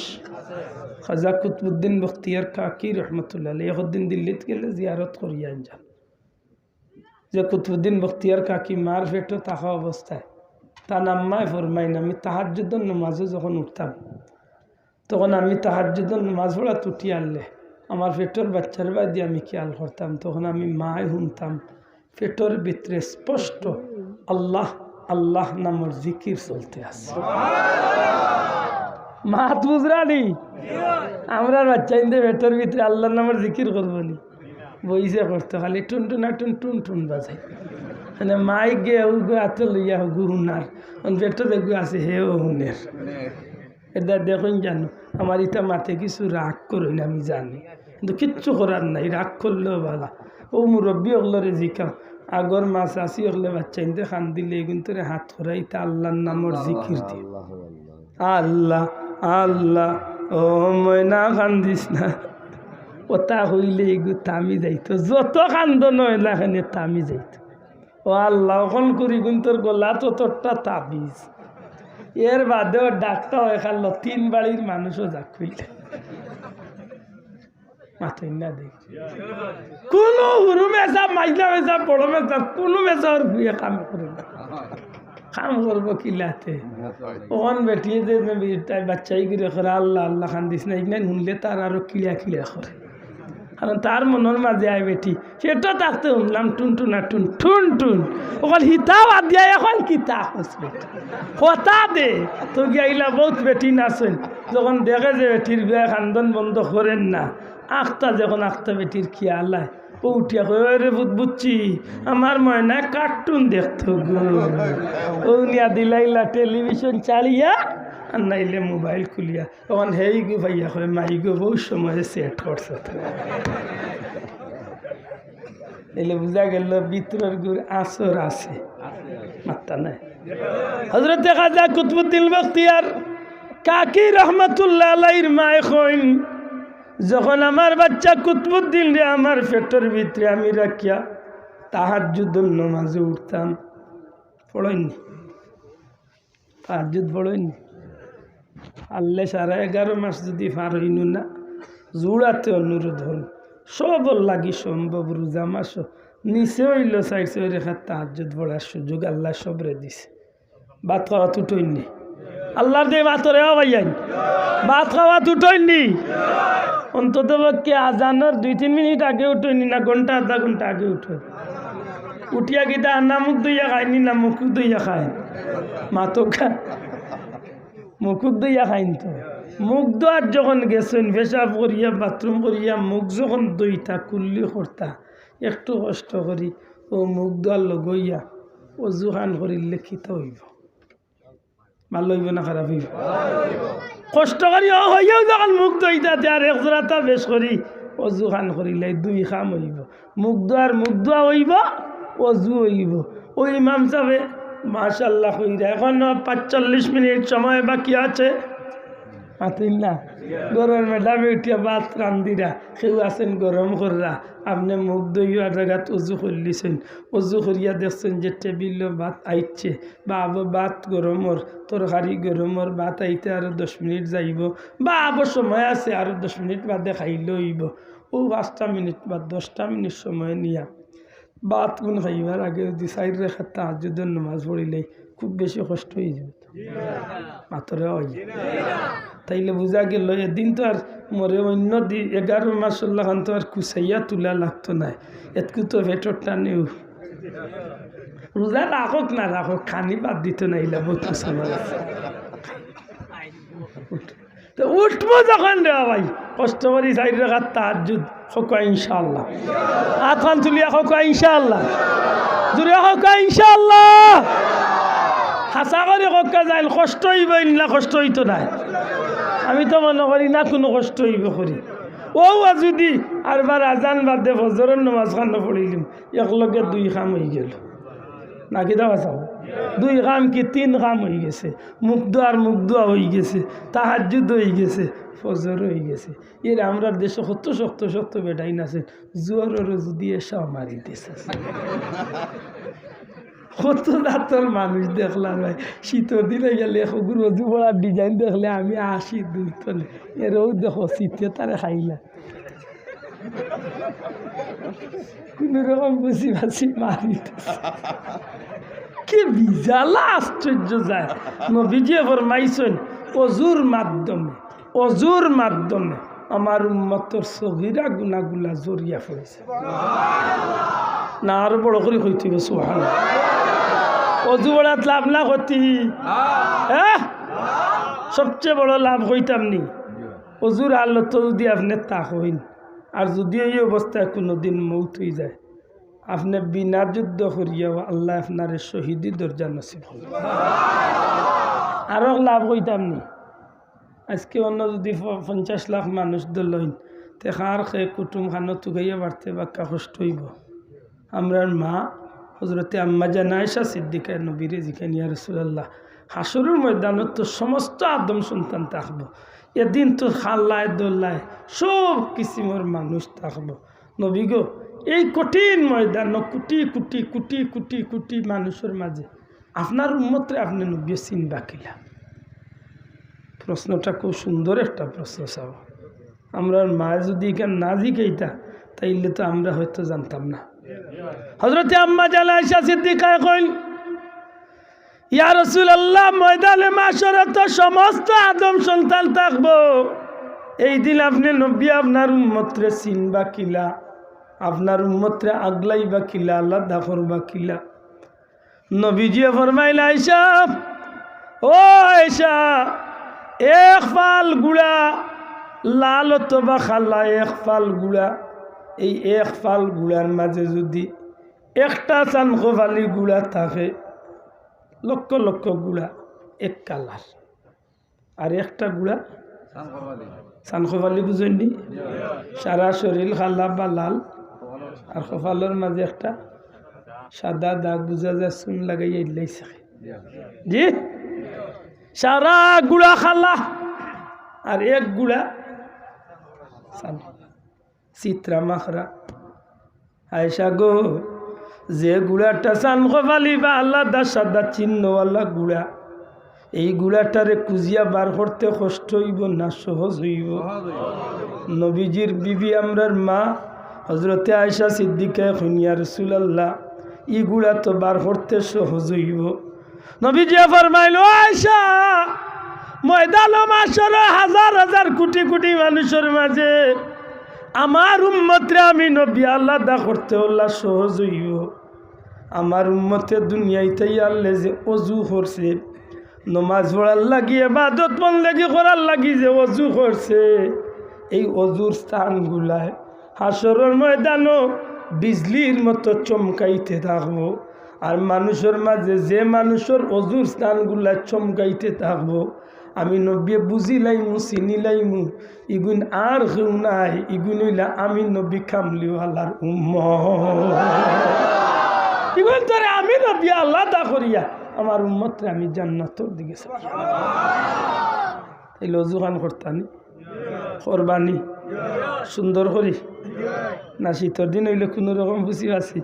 খাজা কুতুবউদ্দিন বখতিয়ার কাকি রহমতুল্লাহ আলাইহি একদিন দিল্লিতে গেলে জিয়ারত করিয়া যান, যে কুতুবউদ্দিন বখতিয়ার কাকি মার পেটে থাকা অবস্থায় তার আম্মায় ফরমাইন আমি তাহাজ্জুদের নামাজও যখন উঠতাম তখন আমি তাহাজ্জুদের নামাজ পড়া তুটি আনলে আমার পেটর বাচ্চার বাদি আমি খেয়াল করতাম, তখন আমি মায় শুনতাম পেটর ভিতরে স্পষ্ট আল্লাহ আল্লাহ নামের জিকির চলতে আছে। মাত বুঝরানি আমরা বাচ্চা ইন্দে পেটর ভিতরে আল্লাহ নামের জিকির করবো নি, বইসে করতো খালি টুন টুনা টুন টুন টুন বাজাই, মানে মাই গে গো হাতে লইয়া গু শুনার পেটর দেখু আছে হেও শুনের। এটা দেখুন জানো আমার ইটা মাথে কিছু রাগ করই না আমি জানি, কিন্তু কিচ্ছু করার নাই, রাগ করলেও ভালো। ও মুরব্বী হলরে জিকাও আগর মাছ আসি হলে বাচ্চা ইন্দে খান দিলে কিন্তু হাত করাই তা আল্লাহর নামর জিকির দি আল্লাহ আল্লাহ ও ময়না খান দিস না, ওটা হইলে এগু তামি যাইতো, যত কান্দ নইলা খানে তামি যাইতো। ও আল্লাহ ওখান করি কিন্তু গলা তো তোরটা তাবিজ, এর বাদেও ডাক্তা হয়ে খাল 3 বাড়ির মানুষও যাক খুইলে মাথায় না দেখি কোনো হুরু মেসা মাইলা মেসা বড় মেসা কোনো মেসা ওর বিয়ে কাম করে না, কাম করবো কিলাতে ওখান বেটিয়ে যে বাচ্চাই করে করে আল্লাহ আল্লাহ খান দিস না, এখানে শুনলে তার আরো কিলা কিলা করে, কারণ তার মনের মাঝে আয় বেটি সেটা থাকতে শুনলাম টুন টুনা টুন টুন টুন ওখান হিতাও আদিয়া এখন কিতা কথা দে তো গিয়াইলা বহুত বেটি নাচেন, যখন দেখে যে বেটির বিয়ে খান্দন বন্ধ করেন না, আখতা যখন আখতা বেটির খেয়ালায় ও উঠিয়া রে বুঝছি আমার ময়না কার্টুন দেখতো গো, ও নিয়া দিলাইলা টেলিভিশন চালিয়া আর নাইলে মোবাইল খুলিয়া, তখন হেই গো ভাইয়া হয় মাই গো বহু সময় সেট করছে, এলে বুঝা গেল ভিতরের গুর আসর আছে মাত্তা নাই। হযরত খাজা কুতুবউদ্দিন বখতিয়ার কাকি রহমাতুল্লাহ আলাইহির মায়ে কইন যখন আমার বাচ্চা কুতুবউদ্দিন রে আমার পেটের ভিতরে আমি রাখিয়া তাহাজ্জুদের নামাজে উঠতাম, পড়ইনি তাহাজ্জুদ পড়ইনি আল্লাহ 11.5 মাস যদি পার হইন না জোড়াতে অনুরোধ হল সবর লাগি সম্ভব রোজা মাস নিচে হইল চাইছে রেখা তাহাজ্জুদ পড়ার সুযোগ আল্লাহ সবরে দিছে। ভাত খাওয়া তুটইনি আল্লাহর দিয়ে মাতরে ভাইয়াই ভাত খাওয়া তুটইনি, অন্তত পক্ষে আজানোর 2-3 মিনিট আগে উঠইনি না ঘন্টা আধা ঘন্টা আগে উঠে উঠিয়া গিয়ে না মুখ দইয়া খায়নি না মুখ দইয়া খায় মাতো খা মুখ দইয়া খাইন তো মুখ দোয়ার যখন গেছেন পেশাব করিয়া বাথরুম করিয়া মুখ যখন দইতা কুল্লি করতা একটু কষ্ট করি ও মুখ দোয়ার লগইয়া অজু খান করিলে খিত হইব, ভালো হইব না খারাপ হইব? কষ্ট করি ও হইয়াও যখন মুখ দইতা আর 1 জোড়াটা বেশ করি অজু খান করিলে 2 খাম হইব, মুখ দোয়া হইব অজু হইব। ওই ইমাম সাহেব মাশাআল্লাহ কইরা এখন 45 মিনিট সময় বাকি আছে, আতিন না গরম ম্যাডামে উঠিয়া ভাত রান্দিরা কেউ আছেন গরম কররা, আপনি মুখ দইয়া জায়গাত অজু করলিছেন, অজু করিয়া দেখছেন যে টেবিল ভাত আইছে বা আবো ভাত গরমর তরকারি গরমর ভাত আইতে আরো 10 মিনিট যাইব বা আবো সময় আছে আরো 10 মিনিট বাদে খাইলে হইব, ও 5টা মিনিট বা 10টা মিনিট সময় নিয়া ভাত গুণ খাইবার আগে যদি 4 রাকাত তাহাজ্জুদের নামাজ পড়িলে খুব বেশি কষ্ট হয়ে যাবে মাতরে হয়। তাইলে বুঝা গেল এদিন তো আর মরে অন্য 11 মাস খান তো আর কুচাইয়া তোলা লাগতো না, এতকু তো ভেটর টানেও রোজা রাখক না রাখক খানি বাদ দিত না, ইলা বহুত তো উঠবো যখন রে ভাই কষ্ট করি 4 রাকাত তাহাজ্জুদ হক ইনশাআল্লাহ, হাতখান তুলিয়া হক ইনশাআল্লাহ, জুড়ে হক ইনশাআল্লাহ, হাসা করে হকা যায় কষ্ট হইব না কষ্ট হইতো না, আমি তো মনে করি না কোনো কষ্ট হইব করি ও যদি আরবার আজান বাদে ফজরের নামাজ খান পড়িলাম একলগে 2 খাম হয়ে গেল নাকি দাওয়া চাও 2 খাম কি 3 খাম হয়ে গেছে, মুখ দোয়া হয়ে গেছে, তাহাজ্জুদ হয়ে গেছে, ফজর হয়ে গেছে। এর আমরা দেশে শক্ত বেটাইন আছে জোয়ারেরও যদি এসা মারিতেছে কত দাঁতর মানুষ দেখলাম ভাই, শীতের দিনে গেলে রোজু পড়ার ডিজাইন দেখলে আমি 80 দূর তলে এরও দেখো শীতে তারে খাইলা কোন রকম বুঝি বাসি মারিতেছে কি বিজালা আশ্চর্য যায় নবীজি ফরমাইছেন অজুর মাধ্যমে আমার উম্মতের সগীরা গুনাহগুলা জড়িয়া পড়েছে না আরো বড় করে হইতে হবে সুবহানাল্লাহ অজু বড়াত লাভ না হতি হ্যাঁ সবচেয়ে বড় লাভ হইতাম নি অজুর হালত যদি আপনি তা হইন আর যদি এই অবস্থায় কোনোদিন মৌত হয়ে যায় আপনি বিনা যুদ্ধ করিয়াও আল্লাহ আপনার শহীদি দরজা নসিব হবে আরো লাভ হইতাম নি আজকে অন্য যদি 50 লাখ মানুষ দলইন তে খার খে কুটুম খানো তুগাইয়া বাড়তে বাক্কা কষ্ট হইব আমরার মা হজরতে আম্মা জান আয়েশা সিদ্দিকা নবীরে জিখান ইয়া রাসূলুল্লাহ হাসরের ময়দানত তো সমস্ত আদম সন্তান থাকবো এদিন তো খাল্লায় দোল্লায় সব কিসিমের মানুষ থাকবো নবী গো এই কঠিন ময়দান কোটি কোটি কোটি কোটি কোটি মানুষের মাঝে আপনার উম্মতরে আপনি নবী চিনবা কিলা প্রশ্নটা খুব সুন্দর একটা প্রশ্ন চাও আমরা মা যদি এখানে না জিগাইতা তাইলে তো আমরা হয়তো জানতাম না হযরতে আম্মা জান আয়েশা সিদ্দিকা কইল ইয়া রাসূলুল্লাহ ময়দানে মাশরে তো সমস্ত আদম সন্তান থাকবো এই দিন আপনি নবী আপনার উম্মতরে চিনবা কিলা আপনার উম্মতরে আগলাইবা কিলা আলাদা করবা কিলা নবীজি ফরমাইল আয়েশা ও আয়েশা এক ফাল গুড়া লাল অথবা খালা এক ফাল গুড়া এই এক ফাল গুড়ার মাঝে যদি একটা চানখোফালি গুড়া থাকে লক্ষ লক্ষ গুড়া এক কালার আর একটা গুড়া চানখোফালি বুঝেননি সারা শরীর খালা বা লাল আর খোফালোর মাঝে একটা সাদা দাগ বুঝা যায় চুন লাগাইয়া ইলাইছে জি সারা গুড়া খালা আর এক গুড়া চিত্রা মাখরা আয়েশা গো যে গুড়াটা চানখোফালি বা আলাদা সাদা চিহ্নওয়ালা গুড়া এই গুড়াটারে কুজিয়া বার করতে কষ্ট হইব না সহজ হইব নবীজির বিবি আমরার মা হজরতে আয়েশা সিদ্দিকা ইয়া রাসূলুল্লাহ ই গুড়া তো বার করতে সহজ হইব নবীজি ফরমাইল আয়েশা ময়দান মাশর হাজার হাজার কোটি কোটি মানুষের মাঝে আমার উম্মতরে আমি নবী আলাদা করতে হল্লা সহজ হইব আমার উম্মতে দুনিয়াইতে আল্লাহ যে অজু করছে নমাজ পড়ার লাগি ইবাদত বন্দেগি করার লাগি যে অজু করছে এই অজুর স্থানগুলায় হাসরের ময়দানও বিজলির মতো চমকাইতে থাকবো আর মানুষের মাঝে যে মানুষের অজুর স্থানগুলা চমকাইতে থাকবো আমি নবী বুঝিলাইমু চিনিলাইমু ইগুন আর কেউ নাই ইগুন হইলা আমি নবী কামলিওয়ালার উম্মত ইগুন তোরে আমি নবী আলাদা করিয়া আমার উম্মতরে আমি জান্নাতের দিকে এই লজুখান করতানি করবানি সুন্দর করি না শীতর দিন হইলে কোনো রকম বুঝি আছি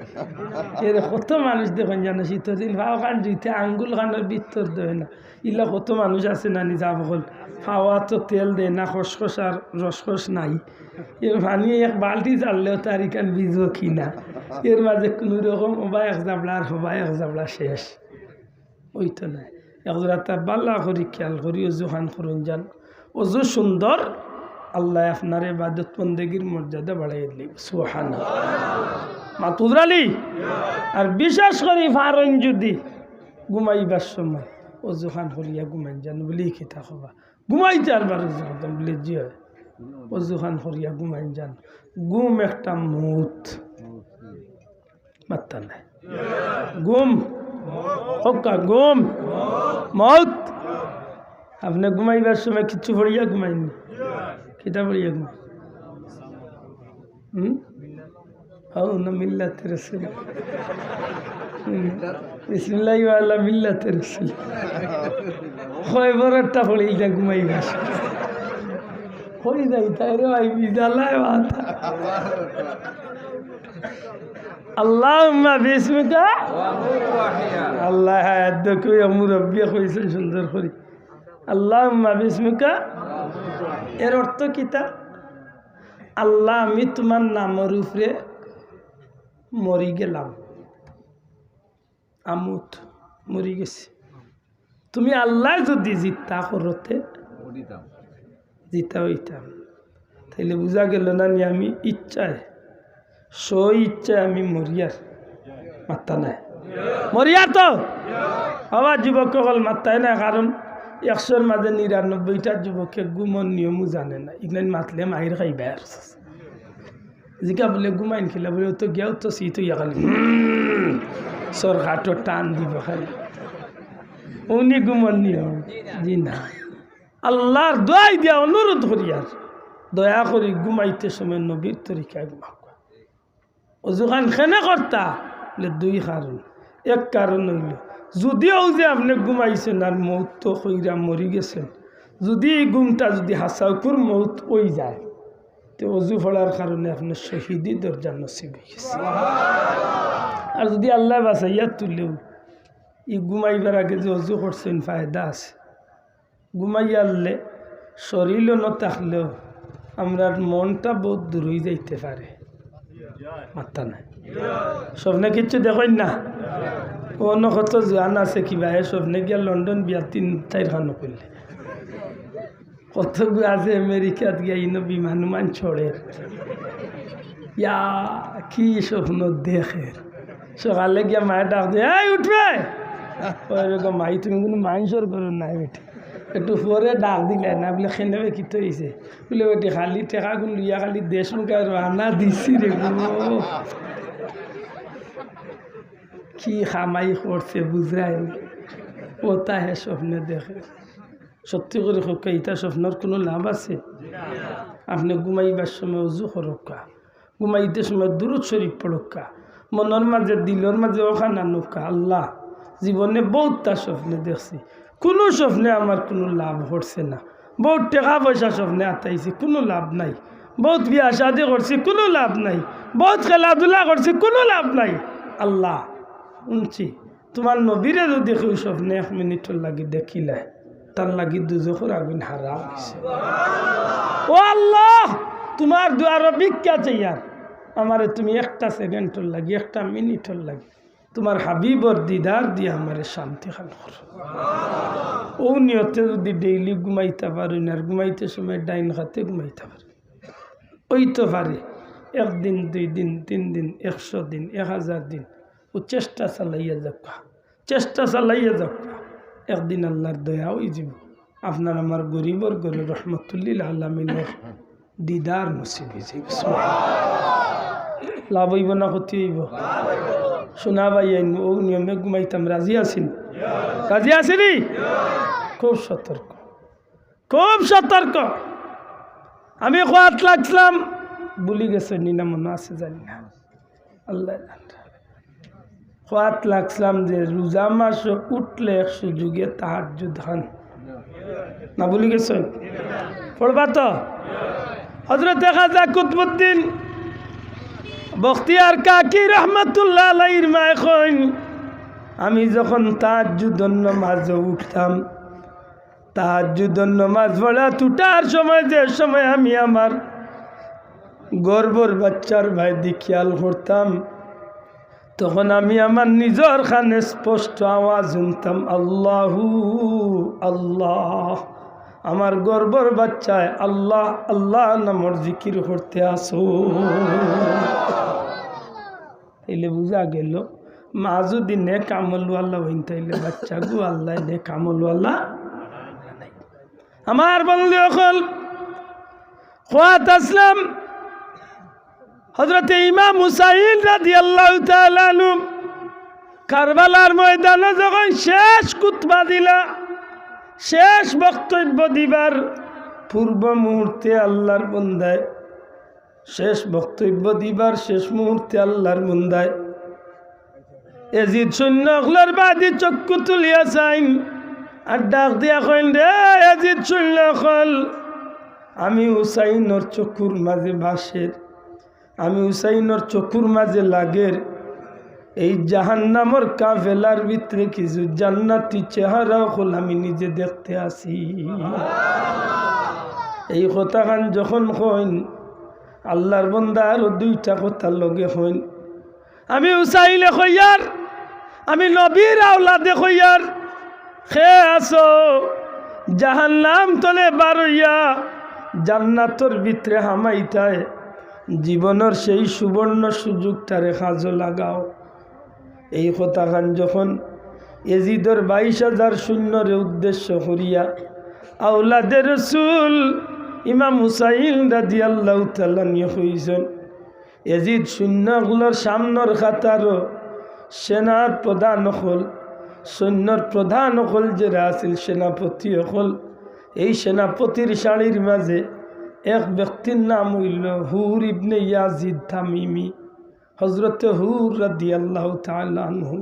এর কত মানুষ দেখেন জানো শীতর দিন ভাও খান দিতে আঙ্গুল খানের ভিতর দেয় না ইলা কত মানুষ আছে না নিজা বল খাওয়া তো তেল দেয় না খসখস আর রসকস নাই এর পানি এক বালতি চাললেও তার ইকান বীজ কিনা এর মাঝে কোনো রকম হবা এক জাবলা আর হবা এক জাবলা শেষ ওই তো নাই একজোড়া তা বাল্লা করি খেয়াল করি অজু খান করুন যান অজু সুন্দর আল্লাহ আপনার ইবাদত বন্দেগীর মর্যাদা বাড়াইয়া দিল সুবহানাল্লাহ মাতুদরালি আর বিশেষ করে ফারন যদি ঘুমাইবার সময় অজু খান করিয়া ঘুমাই যান বলি খেতা খবা ঘুমাইতে আরবার অজু খান বলে জি হয় অজু খান করিয়া ঘুমাই যান ঘুম একটা মৌত মাত্তা নাই ঘুম হকা ঘুম মৌত আপনি ঘুমাইবার সময় কিচ্ছু পড়িয়া ঘুমাইনি কিতা পড়িয়া ঘুমাই হাও না মিল্লাতে রাসূল বিসমিল্লাহি ওয়া আলা মিল্লাতে রাসূল হয় বড়টা পড়ি যা ঘুমাইবা হই যাই তাই রে ভাই বিদালায় বাতা আল্লাহুম্মা বিসমিকা আল্লাহ হায়াত দেখো মুরব্বি কইছেন সুন্দর করে আল্লাহুম্মা বিসমিকা এর অর্থ কিতা আল্লাহ আমি তোমার নামের উপরে মরি গেলাম আমুত মরি গেছে। তুমি আল্লাহ যদি জিতা করতে জিতা হইতাম, তাইলে বোঝা গেল না নি আমি ইচ্ছায় ইচ্ছায় আমি মরিয়ার মাত্তা নাই। মরিয়া তো আবার যুবক সকল মাত্তায় না, কারণ 100-র মাঝে 99টা যুবকে ঘুমন নিয়মও জানে না। ইগনাইন মাতলে মাহির খাইবে আর জিকা বলে ঘুমাইন খেলা বলে তো গিয়াও তো সিট হইয়া খালি সরকারটো টান দিব খালি উনি ঘুমন নিয়ম জি না। আল্লাহর দোয়াই দিয়া অনুরোধ করি আর দয়া করি ঘুমাইতে সময় নবীর তরিকায় ঘুমাবা। অজুখান খেনে করতা বলে 2 কারণ। এক কারণ হইল যদিও যে আপনি ঘুমাইছেন আর মৌত তো কইরা মরি গেছেন, যদি এই ঘুমটা যদি হাসাউকুর মৌত ওই যায় তো অজু ফলার কারণে আপনার শহীদি দরজা নসিব হয়ে গেছে। আর যদি আল্লাহ বাসাইয়া তুলেও ই ঘুমাইবার আগে যে অজু করছেন ফায়দা আছে। ঘুমাইয়া আনলে শরীরও ন থাকলেও আমরা মনটা বহুত দূর হয়ে যাইতে পারে। মাত্তা নাই স্বপ্নে কিচ্ছু দেখেন না। অন্য কত জোয়ান আছে কিবা স্বপ্নে গিয়া লন্ডন বিয়া 3-4 খান করলে, কত আছে আমেরিকাত গিয়া ইনো বিমান ছড়ে ইয়া কি স্বপ্ন দেখে। সকালে গিয়া মায়ের ডাক দিয়ে এই উঠবে, মাই তুমি কোনো মানুষের করো নাই বেটি, একটু পরে ডাক দিলে না বলে খেনেবে কি তো হয়েছে বলে বেটি খালি টেকা গুলো লইয়া খালি দেশ মুখে রান্না দিছি রে কি খামাই করছে বুঝরাই ও তাহে স্বপ্নে দেখে। সত্যি করে হোক ইটা স্বপ্নের কোনো লাভ আছে? আপনি ঘুমাইবার সময় অজু করক্কা, ঘুমাইতে সময় দুরূদ শরীফ পড়ক্কা, মনের মাঝে দিলের মাঝে ওখানে আনুকা। আল্লাহ জীবনে বহুতটা স্বপ্নে দেখছি, কোনো স্বপ্নে আমার কোনো লাভ হচ্ছে না। বহুত টাকা পয়সা স্বপ্নে আতাইছি, কোনো লাভ নাই। বহুত বিয়া শাদি করছি, কোনো লাভ নাই। বহুত খেলাধুলা করছি, কোনো লাভ নাই। আল্লাহ শুনছি তোমার নবীরে যদি কেউ স্বপ্নে 1 মিনিটের লাগি দেখিলে তার লাগি দুজখের আগুন হারাম হয়েছে। ও আল্লাহ তোমার দুয়ার ভিক্ষা চাইয়ার আমারে তুমি 1টা সেকেন্ডের লাগি 1টা মিনিটের লাগি তোমার হাবিবর দিদার দিয়ে আমারে শান্তি খান করো। ও নিয়তে যদি ডেইলি ঘুমাইতে পারি না, আর ঘুমাইতে সময় ডাইন হাতে ঘুমাইতে পারি, ওই তো পারে 1 দিন 2 দিন 3 দিন 100 দিন 1000 দিন ও চেষ্টা চালাইয়া যাক, চেষ্টা চালাইয়া যাক। একদিন আল্লাহর দয়া হয়ে যাব, আপনার আমার গরিবর গরে রহমতুল্লিল আলামিনের দিদার নসিব হয়ে যাবে। লাভ হইব না ক্ষতি হইব? শোনা ভাই ও নিয়মে ঘুমাইতাম রাজি আছেন? রাজি আছেনি? খুব সতর্ক, খুব সতর্ক। আমি কোয়াত লাগছিলাম ভুলি গেছে নিনা মনে আছে জানি না, আল্লাহ কোয়াত লাগছিলাম যে রোজা মাস উঠলে 100 যুগে তাহাজ্জুদ খান না, ভুলি গেছেন? পড়বা তো। হযরত খাজা কুতুবউদ্দিন বখতিয়ার কাকি রহমাতুল্লাহ আলাইহির মা এখন আমি যখন তাহাজ্জুদের নামাজে উঠতাম, তাহাজ্জুদের নামাজ পড়া টুটার সময় যে সময় আমি আমার গর্ভর বাচ্চার ভাইদি খেয়াল করতাম, তখন আমি আমার নিজের খানে স্পষ্ট আওয়াজ শুনতাম, আল্লাহু আল্লাহ। আমার গর্ভর বাচ্চায় আল্লাহ আল্লাহ নামর জিকির করতে আসো। তাইলে বুঝা গেল মা যদি নে কামলওয়ালা হইন তাইলে বাচ্চা গু আল্লাহ নে কামলওয়ালা। আমার বন্ধু এখন খোয়াত আসলাম হযরত ইমাম হুসাইন রাদিয়াল্লাহু তাআলা আনহু কারবালার ময়দানে যখন শেষ খুতবা দিলা, শেষ বক্তব্য দিবার পূর্ব মুহূর্তে আল্লাহর বান্দায়, শেষ বক্তব্য দিবার শেষ মুহূর্তে আল্লাহর বান্দায় এজিদ সৈন্য হলার বাদী চক্ষু তুলিয়া চাইন আর ডাক দিয়া কইন, রে এজিদ সৈন্য হল, আমি হুসাইনের চক্ষুর মাঝে বাসের, আমি হুসাইনের চক্ষুর মাঝে লাগের এই জাহান্নামর কাফেলার ভিতরে কিছু জান্নাতি চেহারা হল আমি নিজে দেখতে আসি। এই কথাখান যখন হইন আল্লাহর বান্দা আরো 2টা কথা লগে হইন। আমি হুসাইলে কইয়ার আমি নবীর আওলাদে কইয়ার খে আসো জাহান্নাম তলে বারইয়া জান্নাতর ভিতরে হামাইতায় জীবনের সেই সুবর্ণ সুযোগটারে কাজে লাগাও। এই কথাখান যখন এজিদর 22,000 সৈন্যরে উদ্দেশ্য করিয়া আওলাদে রসুল ইমাম হুসাইন রাদিয়াল্লাহু তাআলা নিয়ে হইছেন, এজিদ সৈন্যগুলোর সামনের খাতারও সেনার প্রধান হল, সৈন্যর প্রধান হল যারা আছিল সেনাপতি হল, এই সেনাপতির শাড়ির মাঝে এক ব্যক্তির নাম হইল হুর ইবনে ইয়াজিদ তামিমি, হজরতে হুর রাদিয়াল্লাহু তাআলা আনহু।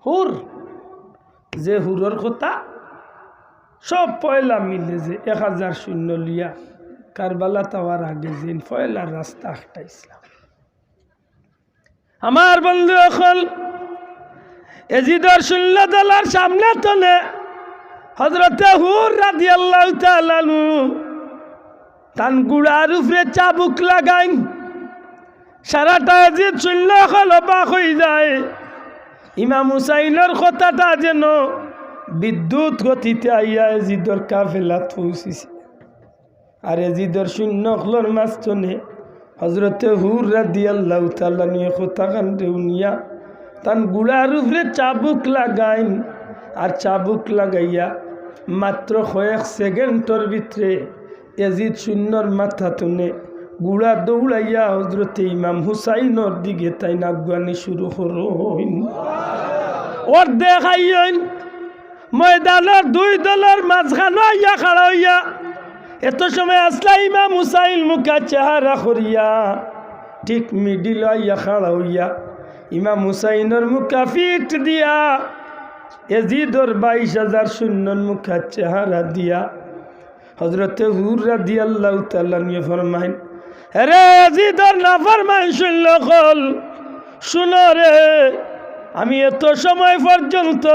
হুর যে হুরর কথা সব পয়লা মিলে যে 1000 সৈন্য লিয়া কারবালা তাওয়ার আগে যে পয়লার রাস্তা একটা ইসলাম। আমার বন্ধু এখন এজিদর সৈন্য দলার সামনে তলে হজরতে হুর রাদিয়াল্লাহু তাআলা আনহু তান গুড়ার উপরে চাবুক লাগাইন, সারাটা এজিদ সৈন্য হল অবাক হয়ে যায়। ইমাম হুসাইনের কথাটা যেন বিদ্যুৎ গতিতে আইয়া এজিদর কাফেলাত পৌঁছিছে। আর এজিদর সৈন্যগুলোর মাঝখানে হজরতে হুর রাদিয়াল্লাহু তাআলা নিয়ে কথা কান্দে উনিয়া তান গুড়ার উপরে চাবুক লাগাইন, আর চাবুক লাগাইয়া মাত্র কয়েক সেকেন্ডের ভিতরে এজিদ সৈন্যর মাথা তুলে গুড়া দৌড়াইয়া হজরতে ইমাম হুসাইনের দিকে তাই নাগুয়ানি শুরু করইন। ওর দেখাইন ময়দানের 2 দলের মাঝখানে আইয়া খাড়া হইয়া এত সময় আসলা ইমাম হুসাইন মুখা চেহারা করিয়া ঠিক মিডিল আইয়া খাড়া হইয়া ইমাম হুসাইনের মুখা ফিট দিয়া এজিদর 22,000 সৈন্যর মুখা চেহারা দিয়া হজরতে হুর রাদিয়াল্লাহু তাআলা নিয়ে ফরমাইন, রে এজিদর নাফরমান শুনল কল শুনো রে, আমি এত সময় পর্যন্ত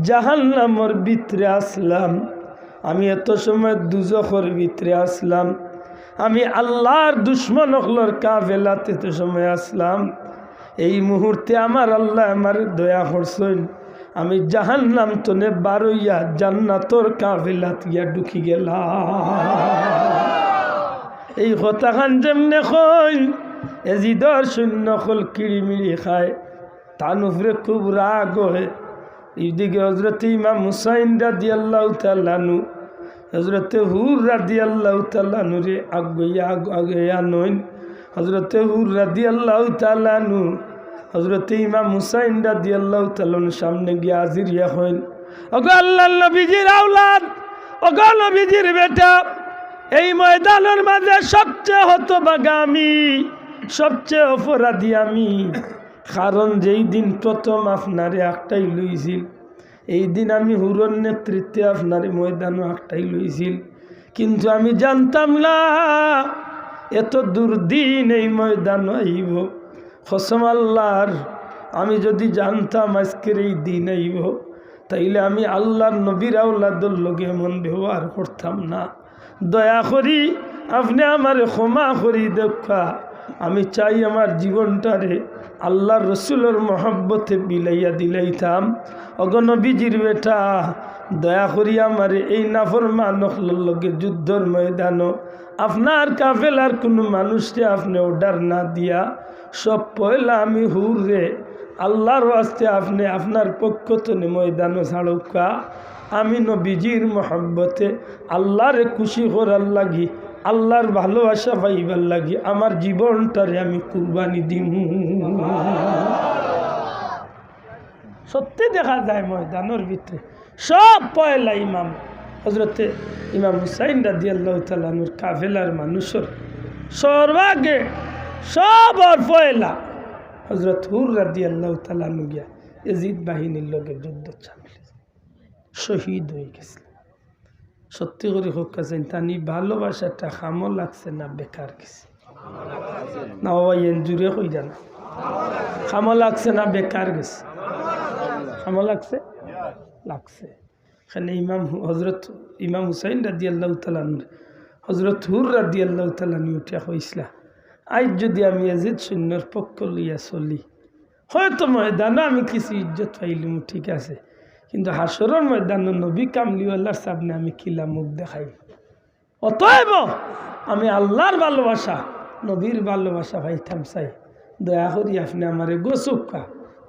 জাহান্নামের ভিতরে আসলাম, আমি এত সময় দুজখের ভিতরে আসলাম, আমি আল্লাহর দুশ্মন হলর কাফেলাতে এত সময় আসলাম। এই মুহূর্তে আমার আল্লাহ আমার দয়া করছেন, আমি জাহান্নাম তনে বারইয়া জান্নাতর কাফেলাত গিয়া ঢুকি গেলাম। এই কথাখান যেমনে কই এজিদর সৈন্য হল কিড়িমিড়ি খায়, তার উপরে খুব রাগ হয়। এইদিকে হজরতে ইমাম হুসাইন রাদিয়াল্লাহু তাআলা আনহু হজরতে হুর রাদিয়াল্লাহু তাআলা আনহুরে আগইয়া নইন, হজরতে হুর রাদিয়াল্লাহু তাআলা আনহু হজরতে ইমাম হুসাইন রাদিয়াল্লাহু তাআলা সামনে গিয়ে হাজির ইয়া হইন, ওগো আল্লাহর নবীজির আওলাদ, ওগো নবীজির বেটা, এই ময়দানের মাঝে সবচেয়ে হতভাগা আমি, সবচেয়ে অপরাধী আমি, কারণ যেই দিন প্রথম আপনারে একটাই লইছিল, এই দিন আমি হুরর নেতৃত্বে আপনারে ময়দানও একটাই লইছিল, কিন্তু আমি জানতাম না এত দুর্দিন এই ময়দান আইব। কসম আল্লাহর, আমি যদি জানতাম আজকের এই দিন আইব তাইলে আমি আল্লাহর নবীর আওলাদের লগে এমন ব্যবহার করতাম না। দয়া করি আপনি আমার ক্ষমা করি দেখা, আমি চাই আমার জীবনটারে আল্লাহর রসুলের মহব্বতে বিলাইয়া দিলাইতাম। অগনবীজির বেটা, দয়া করি আমার এই নাফরমান লগে যুদ্ধর ময়দানও আপনার কাফেলার কোনো মানুষকে আপনি অর্ডার না দিয়া সব পয়লা আমি হুররে আল্লাহর ওয়াস্তে আপনি আপনার পক্ষ তনে ময়দানও ছাড়ুকা, আমি নবীজির মহব্বতে আল্লাহরে খুশি করার লাগি, আল্লাহর ভালোবাসা পাইবার লাগি আমার জীবনটারে আমি কুরবানি দিম। সত্যি দেখা যায় ময়দানের ভিতরে সব পয়লা ইমাম হজরতে ইমাম হুসাইন রাদিয়াল্লাহু তাআলা আনহুর কাফেলার মানুষের সর্বাগে সবর পয়লা হজরত হুর রাদিয়াল্লাহু তাআলা আনহু গিয়া এজিদ বাহিনীর লগে যুদ্ধ চালিয়ে শহীদ হয়ে গেছিল। সত্যি করে হোক কাছেন তানি ভালোবাসাটা খামো লাগছে না বেকার গেছে না বাবা, এন জুড়ে কই জানা খামো লাগছে না বেকার গেছে? খামো লাগছে, লাগছে। এখানে ইমাম হুসাইন রাদিয়াল্লাহু তাআলা আনহু হজরত হুর রাদিয়াল্লাহু তাআলা আনহু উঠিয়া কইসলা, আজ যদি আমি এজিদ সৈন্যর পক্ষ লইয়া চলি হয়তো ময়দানও আমি কিছু ইজ্জত পাইলাম, ঠিক আছে, কিন্তু হাসরের ময়দান নবী কামলিওয়ালার সামনে আমি কিলা মুখ দেখাই। অতএব আমি আল্লাহর ভালোবাসা, নবীর ভালোবাসা পাইতাম চাই, দয়া করি আপনি আমারে গোসুকা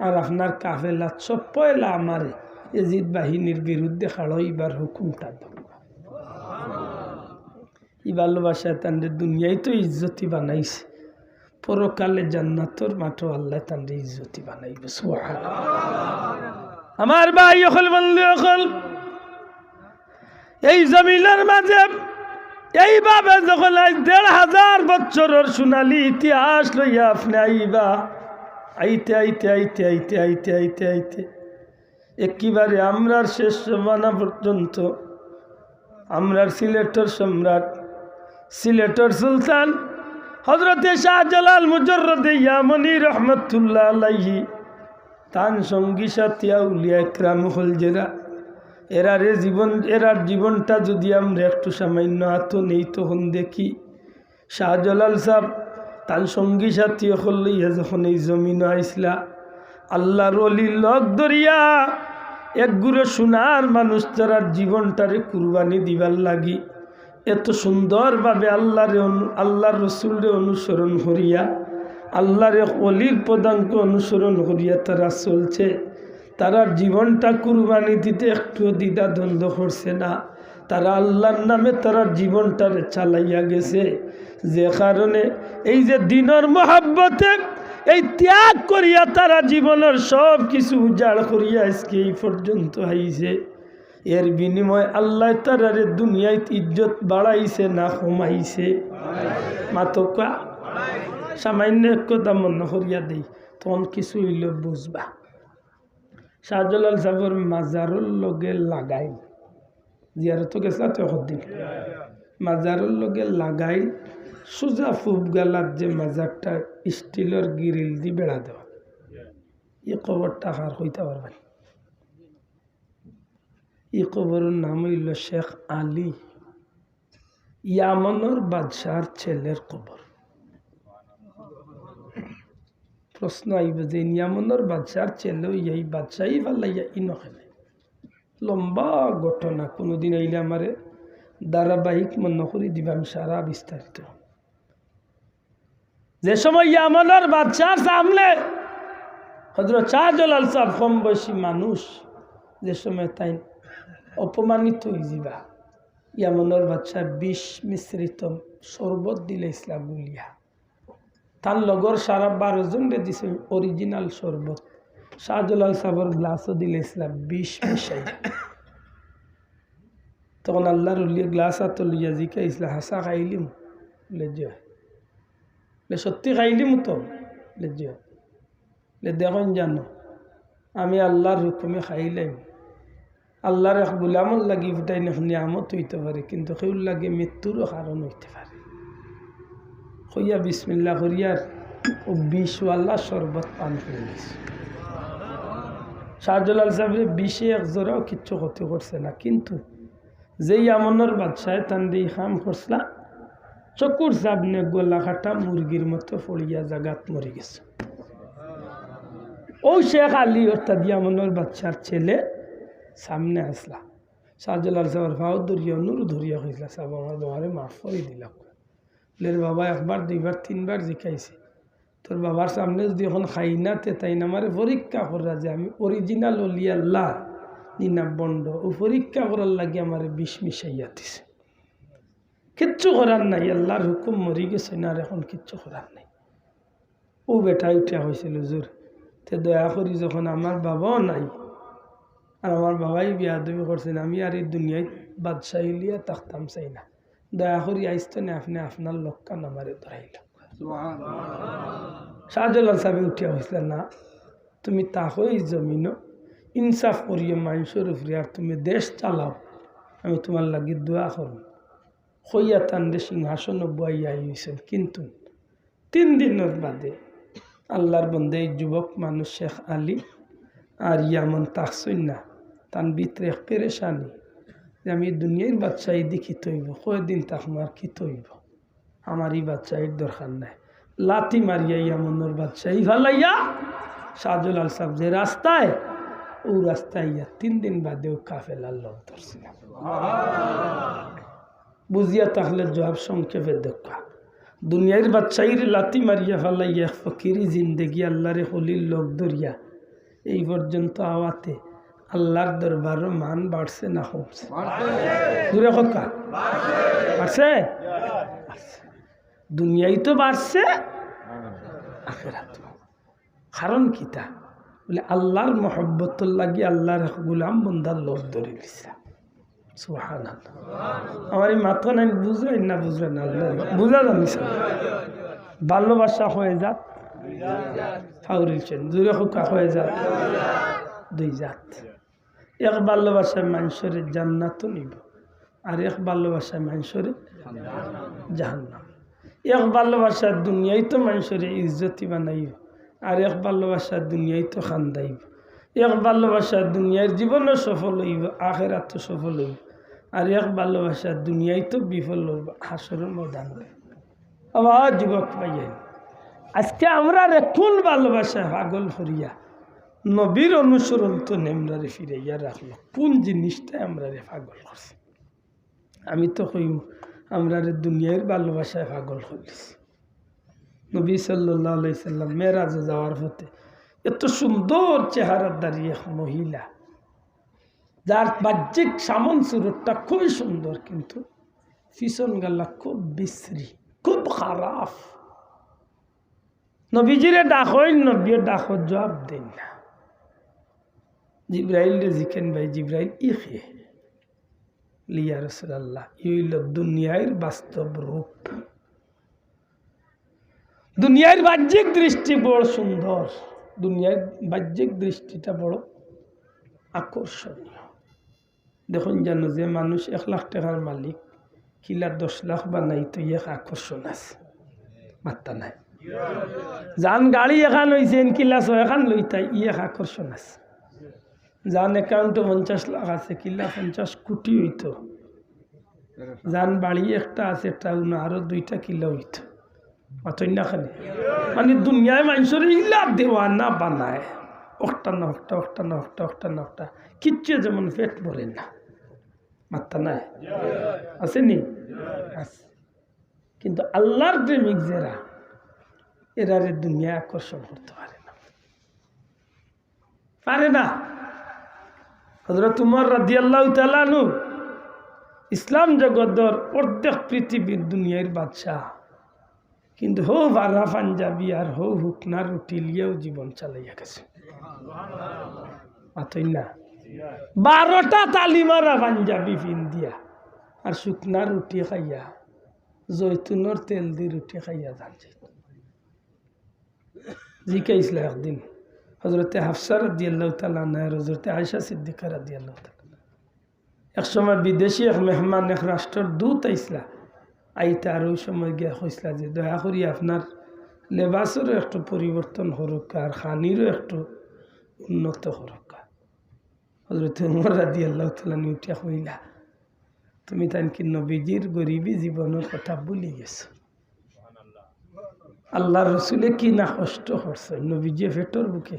আর আপনার কাফেলা সব পয়লা আমারে এজিদ বাহিনীর বিরুদ্ধে খাড়াইবার হুকুমটা দাও। এই ভালোবাসায় তাদের দুনিয়ায় তো ইজ্জতি বানাইছে, পরকালে জান্নাতর মাঠও আল্লাহ তাদের ইজ্জতি বানাইবে। সুবহানাল্লাহ। আমার ভাই অকল বন্ধু অকল, এই জমিনের মাঝে এইভাবে যখন ১,৫০০ বছরের সোনালী ইতিহাস লইয়া আপনি আইবা, আইতে আইতে আইতে আইতে আইতে আইতে আইতে একেবারে আমরার শেষ জমানা পর্যন্ত আমরার সিলেটের সম্রাট, সিলেটের সুলতান হজরতে শাহজালাল মুজররদে ইয়ামানি রহমতুল্লাহ আলাইহি তান সঙ্গী সাথী আউলিয়া ইকরাম হল যারা এরার জীবনটা যদি আমরা একটু সামান্য হাত নেই, তখন দেখি শাহজালাল সাহেব তার সঙ্গী সাথী হল লইয়া যখন এই জমিন আইসলা, আল্লাহর ওলির লগ দরিয়া এক গুরু সোনার মানুষ তারার জীবনটারে কুরবানি দিবার লাগি এত সুন্দরভাবে আল্লাহর রসুলরে অনুসরণ করিয়া, আল্লাহর অলির পদাঙ্ক অনুসরণ করিয়া তারা চলছে। তারার জীবনটা কুরবানি দিতে একটু দ্বিধা দ্বন্দ্ব করছে না। তারা আল্লাহর নামে তারার জীবনটারে চালাইয়া গেছে, যে কারণে এই যে দিনের মহাব্বতে এই ত্যাগ করিয়া তারা জীবনের সব কিছু উজাড় করিয়া আজকে এই পর্যন্ত আইছে। এর বিনিময় আল্লাহ তারারে দুনিয়ায় ইজ্জত বাড়াইছে না কমাইছে? মাতকা সামান্য এক কথা মনে করিয়া দেই, তখন কিছু হইল বুঝবা। শাহজালাল সাহেবের মাজারুর লগে লাগাই জিয়ারত গেছা তো দিন, মাজারুর লগে লাগাই সোজা ফুব গালার যে মাজারটা স্টিলের গিরিল দি বেড়া দেওয়া, এই কবরটা হার হইতে পারবেন। এই কবরের নাম হইল শেখ আলী, ইয়ামনের বাদশার ছেলের কবর। প্রশ্ন আইব যে ইয়ামনের বাদশার ছেলে এই বাদশাহী ফালাইয়া ইনখানে লম্বা ঘটনা, কোনোদিন আইলে আমারে ধারাবাহিক মনে করি দিবা আমি সারা বিস্তারিত। যে সময় ইয়ামনের বাদশার সামনে হযরত শাহজালাল সাহেব কম বয়সী মানুষ, যে সময় তাই অপমানিত হয়ে যাবা, ইয়ামনের বাদশাহ বিষ মিশ্রিত শরবত দিলে ইসলাম গুলিয়া, তার লগর সারা 12 জন দিছে অরিজিনাল শরবত, শাহজালাল সাহেবের গ্লাসও দিলে ইসলাম বিষ মিশাই। তখন আল্লাহর উলিয়া গ্লাস হাত লইয়া জিকা ইসলাম হাসা খাইলিম, সত্যি খাইলিম তো দেখুন জানো আমি আল্লাহর হুকুমে খাইলাম, আল্লাহর এক গুলামর লাগি ফুটাই নিয়ামত হইতে পারে, কিন্তু সেউর লাগে মৃত্যুরও কারণ হইতে পারে। হইয়া বিসমিল্লাহ করিয়ার ও বিষওয়ালা শরবত পান করে দিয়েছে। শাহজালাল সাহেবের বিষে এক জোড়াও কিচ্ছু ক্ষতি করছে না, কিন্তু যেই আমনের বাদশায় তান দিয়ে খাম করছলা, চকুর সামনে গোলা কাটা মুরগির মতো ফড়িয়া জাগাত মরে গেছে। ও শেখ আলী অর্থাৎ ইয়ামনের বাদশার ছেলে সামনে আসলা, শাহজালাল সাহেবের ভাও ধরিয়া নুর ধরিয়া হয়েছিল, সাহেব আমার বাবারে মাফ করে দিলাম। লের বাবা একবার 2বার 3বার জিকাইছে, তোর বাবার সামনে যদি এখন খাই না তে তাই না আমার পরীক্ষা করা যে আমি অরিজিনাল অলি আল্লাহ নিনা বন্ড, ও পরীক্ষা করার লাগে আমার বিষ মিশাইয়া দিছে। কিচ্ছু করার নাই, আল্লাহর হুকুম মরি গেছে না, আর এখন কিচ্ছু করার নাই। ও বেটা উঠা হয়েছিল জোর, তে দয়া করি যখন আমার বাবাও নাই আর আমার বাবাই বিয়াদবি করছেন, আমি আর এই দুনিয়ায় বাদশাহী লিয়া থাকতাম চাই না, দয়া করি আইসতে না আপনি আপনার লক্কান আমারে ধরাইল। শাহজালাল সাহেব উঠিয়া হয়েছিল, না তুমি তাহই জমিন ইনসাফ করিয়ে মানুষের উপরে আর তুমি দেশ চালাও, আমি তোমার লাগি দোয়া করব। হইয়া তান্ডে সিংহাসন বইয়া হয়েছেন, কিন্তু 3 দিনের বাদে আল্লাহর বন্দে এই যুবক মানুষ শেখ আলী আর ইয়ামন তাকসইন না, তার ভিতরে এক পেরেশানি যে আমি দুনিয়ার বাচ্চাই দেখি তৈব, কয়েকদিন তাকমো আর কি তৈব, আমার এই বাচ্চাইর দরকার নাই। লাথি মারিয়া ইয়ামনের বাচ্চাই ভালাইয়া শাহজলাল সাহেব যে রাস্তায় ও রাস্তায় ইয়া 3 দিন বাদেও কাফেলার লোক ধরছে না। বুঝিয়া তাহলে জবাব সংক্ষেপে দেখা দুনিয়ার বাচ্চাইর লাতি মারিয়া ফেলাইয়া ফকিরি জিন্দেগি আল্লাহরে হলির লোক ধরিয়া এই পর্যন্ত আওয়াতে আল্লাহর দরবারও মান বাড়ছে না কমছে? দূরে কথা বাড়ছে, দুনিয়ায় তো বাড়ছে, আখিরাত। কারণ কিতা বলে আল্লাহর মহব্বতুল লাগি আল্লাহর গুলাম বন্দার লোক ধরে দিছে। সুবহানাল্লাহ। আমার এই মাথা নাই বুঝবেন না বুঝবেন না বুঝা জানিস ভালোবাসা হয়ে যাক ফাউরিলছেন দূরে হোকা হয়ে যাক দুই জাত। এক ভালোবাসায় মানুষের জান্নাত নিব আর এক ভালোবাসায় মানুষের জাহান্নাম। এক ভালোবাসা দুনিয়ায় তো মানুষের ইজ্জতি বানাইব আর এক ভালোবাসা দুনিয়ায় তো খান্দাইব। এক ভালোবাসা দুনিয়ার জীবনও সফল হইব আখিরাত তো সফল হইব আর এক ভালোবাসা দুনিয়ায় তো বিফল হইব হাসরের ময়দান। আবার যুবক ভাইয়ের আজকে আমরা রে কোন ভালোবাসায় পাগল করিয়া নবীর অনুসরণ তো নেমরারে ফিরাইয়া রাখলো, কোন জিনিসটাই আমরা রে পাগল করছি? আমি তো কইম আমরা রে দুনিয়ার ভালোবাসায় পাগল করেছি। নবী সাল্লাল্লাহু আলাইহি সাল্লাম মেরাজে যাওয়ার পথে এত সুন্দর চেহারার দাঁড়িয়ে মহিলা, যার বাহ্যিক সামন সুরতটা খুবই সুন্দর কিন্তু পিছন গালা খুব বিশ্রী, খুব খারাপ। নবীজিরে ডাকইন, নবীর ডাকর জবাব দেন না। জিব্রাইল রে জিকেন ভাই জিব্রাইল ইখে লিয়া রাসূলুল্লাহ ইল দুনিয়ার বাস্তব রূপ। দুনিয়ার বাহ্যিক দৃষ্টি বড় সুন্দর, দুনিয়ার বাহ্যিক দৃষ্টিটা বড় আকর্ষণীয়। দেখুন জানো যে মানুষ 1 লাখ টাকার মালিক কিলা 10 লাখ বানাই তো এক আকর্ষণ আছে, মাত্রা নাই। যান গাড়ি এখান হয়েছে কিলা 6 এখান লইতাই এক আকর্ষণ আছে। যান অ্যাকাউন্টে 50 লাখ আছে কিলা 50 কোটি হইতো। যান বাড়ি একটা আছে টাউন আরো 2টা কিলা হইতো। অতখানে মানে দুনিয়ায় মানুষের ইলা দেওয়ানা বানায়, একটা না একটা একটা না একটা একটা না একটা কিচ্ছু যেমন পেট ভরে না, মাত্রা নাই আসেনি আছে। কিন্তু আল্লাহর প্রেমিক যারা এরারে দুনিয়া আকর্ষণ করতে পারে না, পারে না। হযরত উমর রাদিয়াল্লাহু তাআলা আনহু ইসলাম জগতের অর্ধেক পৃথিবীর দুনিয়ার বাদশাহ, কিন্তু হো বারা পাঞ্জাবি আর হো হুকনা রুটি লিয়েও জীবন চালাইয়া গেছে। মাতই না 12টা তালিমারা পাঞ্জাবি ফিন দিয়া আর শুকনা রুটি খাইয়া জৈতুনের তেল দিয়ে রুটি খাইয়া যাচ্ছে। জিকাইছিল একদিন হযরতে হাফসা রাদিয়াল্লাহু তাআলা আনহা হযরতে আয়েশা সিদ্দিকা রাদিয়াল্লাহু তাআলা। এক সময় বিদেশি এক মেহমান এক রাষ্ট্রের দূত আইসলা, আইতা আর ওই সময় গিয়া কইসলা যে দয়া করি আপনার লেবাসেরও একটু পরিবর্তন হোক আর খানিরও একটু উন্নত হোক। হযরত উমর রাদিয়াল্লাহু তাআলা উঠিয়া কইলা, তুমি তাই কি নবীজির গরিবী জীবনের কথা ভুলে গেছো? আল্লাহ রসুলে কি না কষ্ট করছে, নবীজি ফেটোর বুকে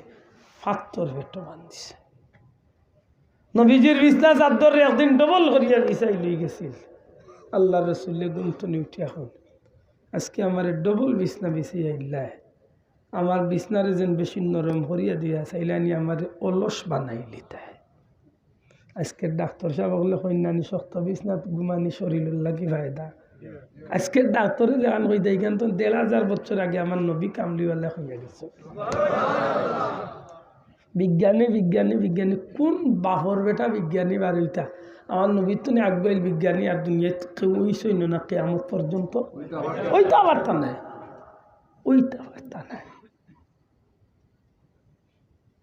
ফাত্তর ফেটো বান্ধিছে। নবীজির বিছনা চাদর একদিন ডবল করিয়া বিছাই লই গেছিল। আল্লাহ রসুলে গুমতনি উঠিয়া হন, আজকে আমার ডবল বিছনা বিছাইয়া ইল্লায় আমার বিছনারে যেন বেশি নরম করিয়া দিয়া চাইলানি আমার অলস বানাই লিতায়। আজকের ডাক্তার সাহেব বলে কন্যানি শক্ত বিছনাত ঘুমানি শরীরের লাগি ফায়দা। আজকের ডাক্তারে যেখান হয়ে দেয় কিন্তু 1500 বছর আগে আমার নবী কামলিওয়ালা হইয়া গেছে। বিজ্ঞানী বিজ্ঞানী বিজ্ঞানী কোন বাহর বেটা বিজ্ঞানী বার ওইটা আমার নবীর তো আগ্রহী বিজ্ঞানী আর দুনিয়ায় কেউ ওই সৈন্য না কেয়ামত পর্যন্ত ওইটা বার্তা নাই, ওইটা বার্তা নাই।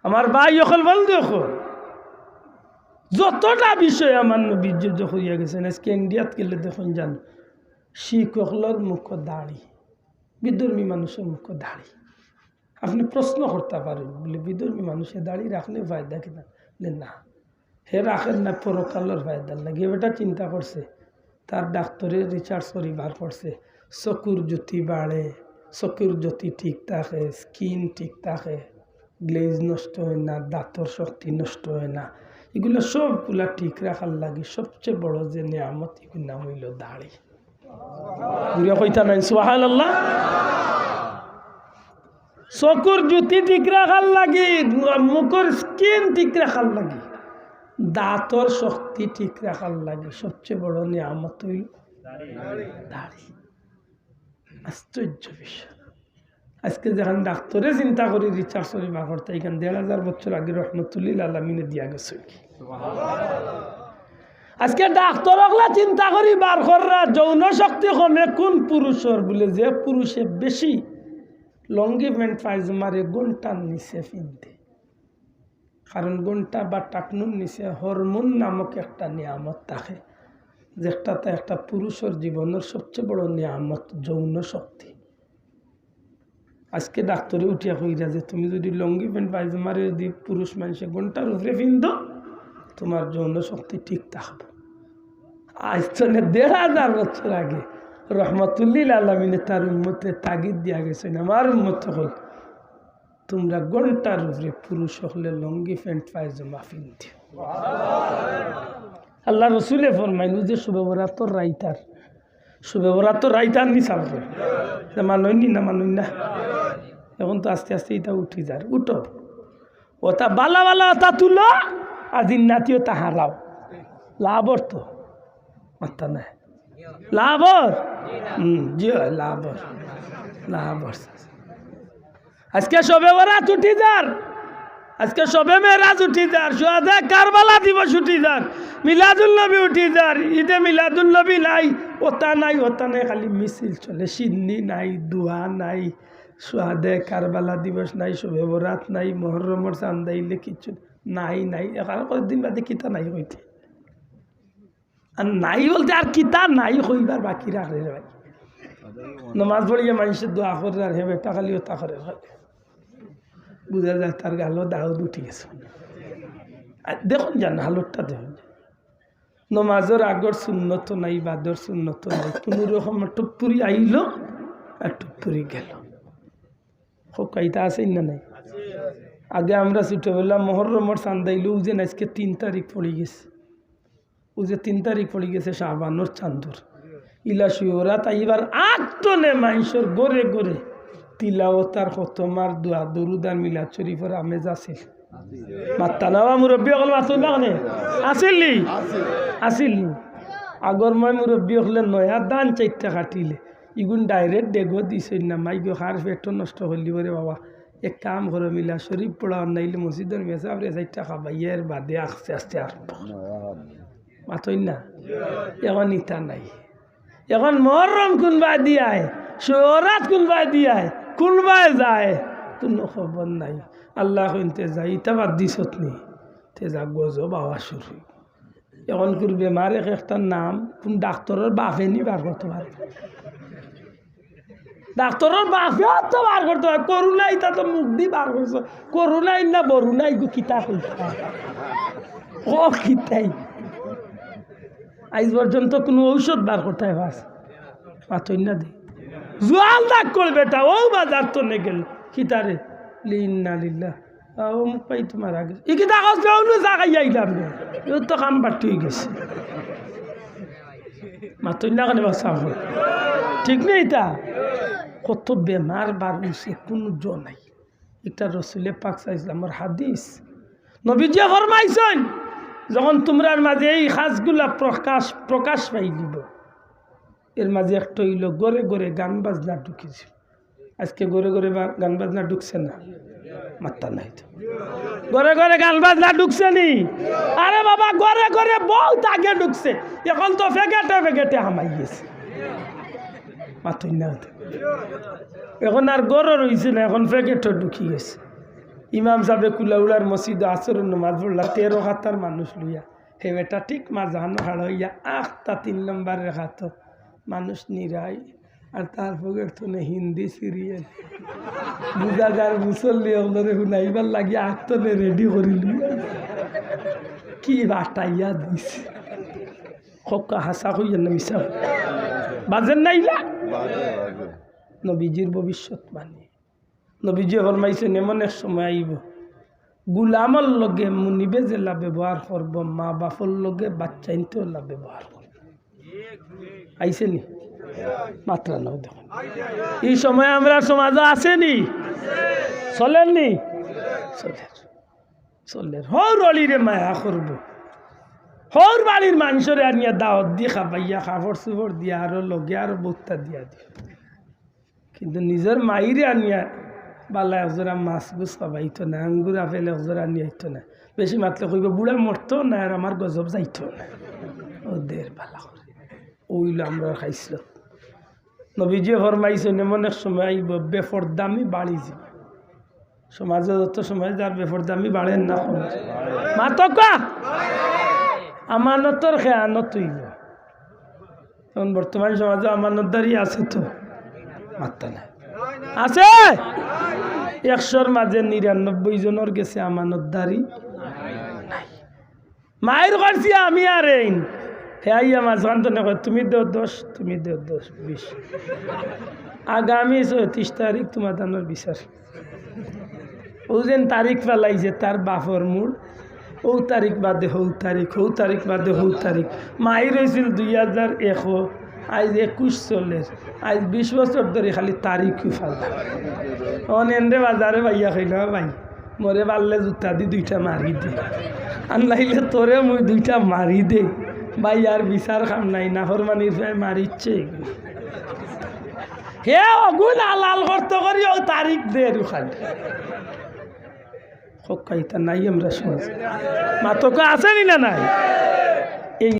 আমার ভাই অকল বল দেখো যতটা বিষয় আমার নবীর যুদ্ধ হইয়া গেছেন। আজকে ইন্ডিয়াত গেলে দেখুন জান শিখকলর মুখ দাড়ি, বিধর্মী মানুষের মুখ দাড়ি। আপনি প্রশ্ন করতে পারেন বলে বিধর্মী মানুষের দাড়ি রাখলে ফায়দা কিনা, বলে না হে রাখেন না পরকালের ফায়দার লাগে। বেটা চিন্তা করছে তার ডাক্তারে রিসার্চ করি বার করছে চকুর জ্যোতি বাড়ে, চকুর জ্যোতি ঠিক থাকে, স্কিন ঠিক থাকে, গ্লেজ নষ্ট হয় না, দাঁতর শক্তি নষ্ট হয় না, এগুলো সবগুলা ঠিক রাখার লাগে সবচেয়ে বড় যে নিয়ামত এগুলো নাম হইল দাড়ি। বুড়িয়া কইতা নাই সুবহানাল্লাহ। চকুর জ্যোতি ঠিক রাখার লাগে, মুখের স্কিন ঠিক রাখার লাগে, দাঁতর শক্তি ঠিক রাখার লাগে সবচেয়ে বড় নিয়ামত হইল দাড়ি। আশ্চর্য বিষয়। আজকে যখন ডাক্তারে চিন্তা করি রিচার্জ করি বা করতে, এখানে ১,৫০০ বছর আগে রহমতুল্লিল আলমিনে দিয়া গেছে। আজকে ডাক্তার চিন্তা করি বার করা যৌন শক্তি কমে কোন পুরুষের বলে, যে পুরুষে বেশি লঙ্গি প্যান্ট পায়জামারে ঘন্টার নিচে ফিনতে, কারণ ঘন্টা বা টাকনুর নিচে হরমোন নামক একটা নিয়ামত থাকে, যেটাতে একটা পুরুষের জীবনের সবচেয়ে বড় নিয়ামত যৌন শক্তি। আজকে ডাক্তারে উঠিয়া কইরা যে তুমি যদি লঙ্গি প্যান্ট পায়জামারে যদি পুরুষ মানুষে ঘন্টার উপরে ফিনতো তোমার যৌন শক্তি ঠিক থাকবে। আজ তো ১,৫০০ বছর আগে রহমতুল্লিল আলমিনে তার উম্মতে তাগিদ দিয়া গেছে, আমার উম্মত হল তোমরা ঘন্টার উপরে পুরুষ হলে লঙ্গি প্যান্ট পায়জামা ফিনতে। আল্লাহ রসুলে ফরমাইল যে শুভবরাতর রাইতার, শুভবরাতর রাইতার নি চাল করে মাননি না মানুন না। এখন তো আস্তে আস্তে এটা উঠি যার, উঠো ওটা বালা বালা ওটা তুলো আর জিন্নাতিও তা হারাও, লাভর তো মাত্রা নাই, লাভর জি হয় লাভর লাভর। আজকে সবে বরাত উঠি যার, আজকে সবে মেরাজ উঠি যার, সোহাদে কারবালা দিবস উঠি যার, মিলাদুল নবী উঠি যার, ঈদে মিলাদুল নবী নাই, ওটা নাই ওটা নাই, খালি মিছিল চলে, সিন্নি নাই, দোয়া নাই, সোহাদে কারবালা দিবস নাই, সবে বরাত নাই, মহরমর চান্দাইলে কিছু নাই নাই। এখন কয়েকদিন বাদে কিতা নাই হইতে, আর নাই বলতে আর কিতা নাই হইবার বাকি রাখে ভাই। নমাজ পড়িয়া মানুষের দোয়া করে আর হে বেটা খালি ওটা করে বুঝা যায় তার গালো দাউদ উঠে গেছে। দেখুন যান হালতটা দেখুন, নমাজের আগর শূন্যত নাই, বাদর শূন্যত নাই, কোনো রকম টুপুরি আইল আর টুপুরি গেল। হকাইতা আছে না নাই? আগে আমরা ছোটবেলা মহরমর চান্দাইল, ও যে আজকে ৩ তারিখ পড়ে গেছে, ও যে ৩ তারিখ পড়ে গেছে শাহবানোর চান্দুর ইলা শুয়োরা, তাই এবার আটনে মানুষের গড়ে গড়ে তিলাওতার খতমার দোয়া দরুদার মিলাদ শরীফের আমেজ আছিল। মাত্তা নামা মুরব্বী অকল মাতুল্লাহ আসিলি আসিল আগর মই মুরব্বী হলে নয়া দান ৪টা কাটিলে ইগুন ডাইরেক্ট ডেগো দিছে না, মাই গো খার পেট নষ্ট করলি বলে বাবা এক কাম করো মিলা শরীফ পড়া নাইলে মসজিদের মেসাবরে ৪টা খাবাইয়ের বাদে আস্তে আস্তে আর মাতই না। এখন ইটা নাই, এখন মহরম কোনবাই দিয়ায়, শোরাত কোনবাই দিয়ায়, কোনবাই যায় কোনো খবর নাই। আল্লাহ কইতে যাই ইটা বাদ দিছত নি তে যা গজব আওয়া শুরু। এখন করবে মারে একটা নাম কোন ডাক্তারের বাপে নি বার করতে পারে, ডাক্তারের বাপে তো বার করতে পারে। করুণা ইটা তো মুখ দি বার করছো, করুণাই না বরুণাই গো কিতা কইতা ও কিতাই আজ পর্যন্ত কোনো ঔষধ বার করতে হয় বাস পাথর না দে জোয়াল দাগ করবে বেটা, ও বাজার তো নে গেল খিতারে লিন্না লিল্লাহ ও মুখ পাই তোমার আগে ই কিতা কষ্ট অনু জাগাই আইলাম রে, ও তো কাম বাড়তে হয়ে গেছে মাথর না কেন বাসা ঠিক নেই। তা কত বেমার বার হয়েছে কোনো জো নাই। এটা রসুলে পাক সাইসলামর হাদিস, নবীজি ফরমাইছেন যখন তোমরার মাঝে এই খাসগুলা প্রকাশ পাই দিব, এর মাঝে একটা হইল গড়ে গড়ে গান বাজনা ঢুকেছে। আজকে গড়ে গড়ে গান বাজনা ঢুকছে না, মাত্রা নাই তো গড়ে গড়ে গান বাজনা ঢুকছে নি? আরে বাবা গড়ে গড়ে বহুত আগে ঢুকছে, এখন তো ফেগেটে ফেগেটে হামাই গেছে মাথুই না। এখন আর গড় রয়েছে না, এখন ফেগেটে ঢুকি গেছে। ইমাম সাহেব কুলাউলার মসজিদ আসরের নামাজ পড়লা 13 হাতার মানুষ লইয়া, হে বেটা ঠিক মাঝানো হাড় হইয়া 8টা 3 নম্বরের হাত মানুষ নিরাই, আর তার পকেট তো হিন্দি সিরিয়াল বুঝাগার মুসল্লি ওগুলো শুনাইবার লাগিয়ে 8 রেডি করিল, কি বাটাইয়া দিছে হকা হাসা হইয়া না মিশা বাজেন নাইলা। নবীজির ভবিষ্যৎ মানে নবীজি ফরমাইছেন এমন এক সময় আইব গুলামর লগে মুনিবে জেলা ব্যবহার করব, মা বাপর লগে বাচ্চা ইনতেওলা ব্যবহার করব। আইসে নি মাত্রা নাও দেখুন। এই সময় আমরা সমাজ আসেনি, চলেননি, চলের হর অলিরে মায়া করব, হর বাড়ির মানুষরে আনিয়া দাওয়াত দিয়ে খাবাইয়া খাবার চুপর দিয়া আরো লগে আরো বত্তা দিয়া দিও। কিন্তু নিজের মাইরে আনিয়া বালা একজোড়া মাছ গুছ খাবাইতো না, আঙ্গুর আপেল একজোড়া আনিয়া আইতো না। বেশি মাতলে কইব বুড়া মরতো না আর আমার গজব যাইতো না। ওদের বালা করে ওইল আমরা খাইছিল। নবীজি ফরমাইছেন এমন এক সময় আইব বেফরদামি বাড়ি যাব। সমাজে যত সময় যার বেফরদামি বাড়েন না মাতকা আমানতর খেয়ানত হইব। এখন বর্তমান সমাজে আমানতদারি আছে তো মাত্রা না আছে। 100-র মাঝে 99 জনের গেছে আমানতদারি নাই। মায়ের করছি আমি আর এইন হেয়াইয়া মাঝখান তো নেই তুমি দেও 10, তুমি দেও 10, 20। আগামী 34 তারিখ তোমার দানোর বিচার। ও যেন তারিখ ফেলাইছে তার বাপর মূল ও তারিখ বাদে হৌ তারিখ, হৌ তারিখ বাদে হৌ তারিখ। মায়ের হয়েছিল 2001, আজ 21 চলে, আজ 20 বছর ধরে খালি তারিখই ফেলা। অনেন্দ্রে বাজারে ভাইয়া খাইল ভাই মরে পারলে জুতা দি 2টা মারি দে, আর নাইলে তোরে মুই 2টা মারি দে ভাই। আর বিচার খাম নাই না হরমানির ভাই মারিচ্ছে হে অগুন আলাল করতে করি ও তারিখ দে খালি খাইতা নাই আমরা সমাজ মাতকা আছে নি না নাই।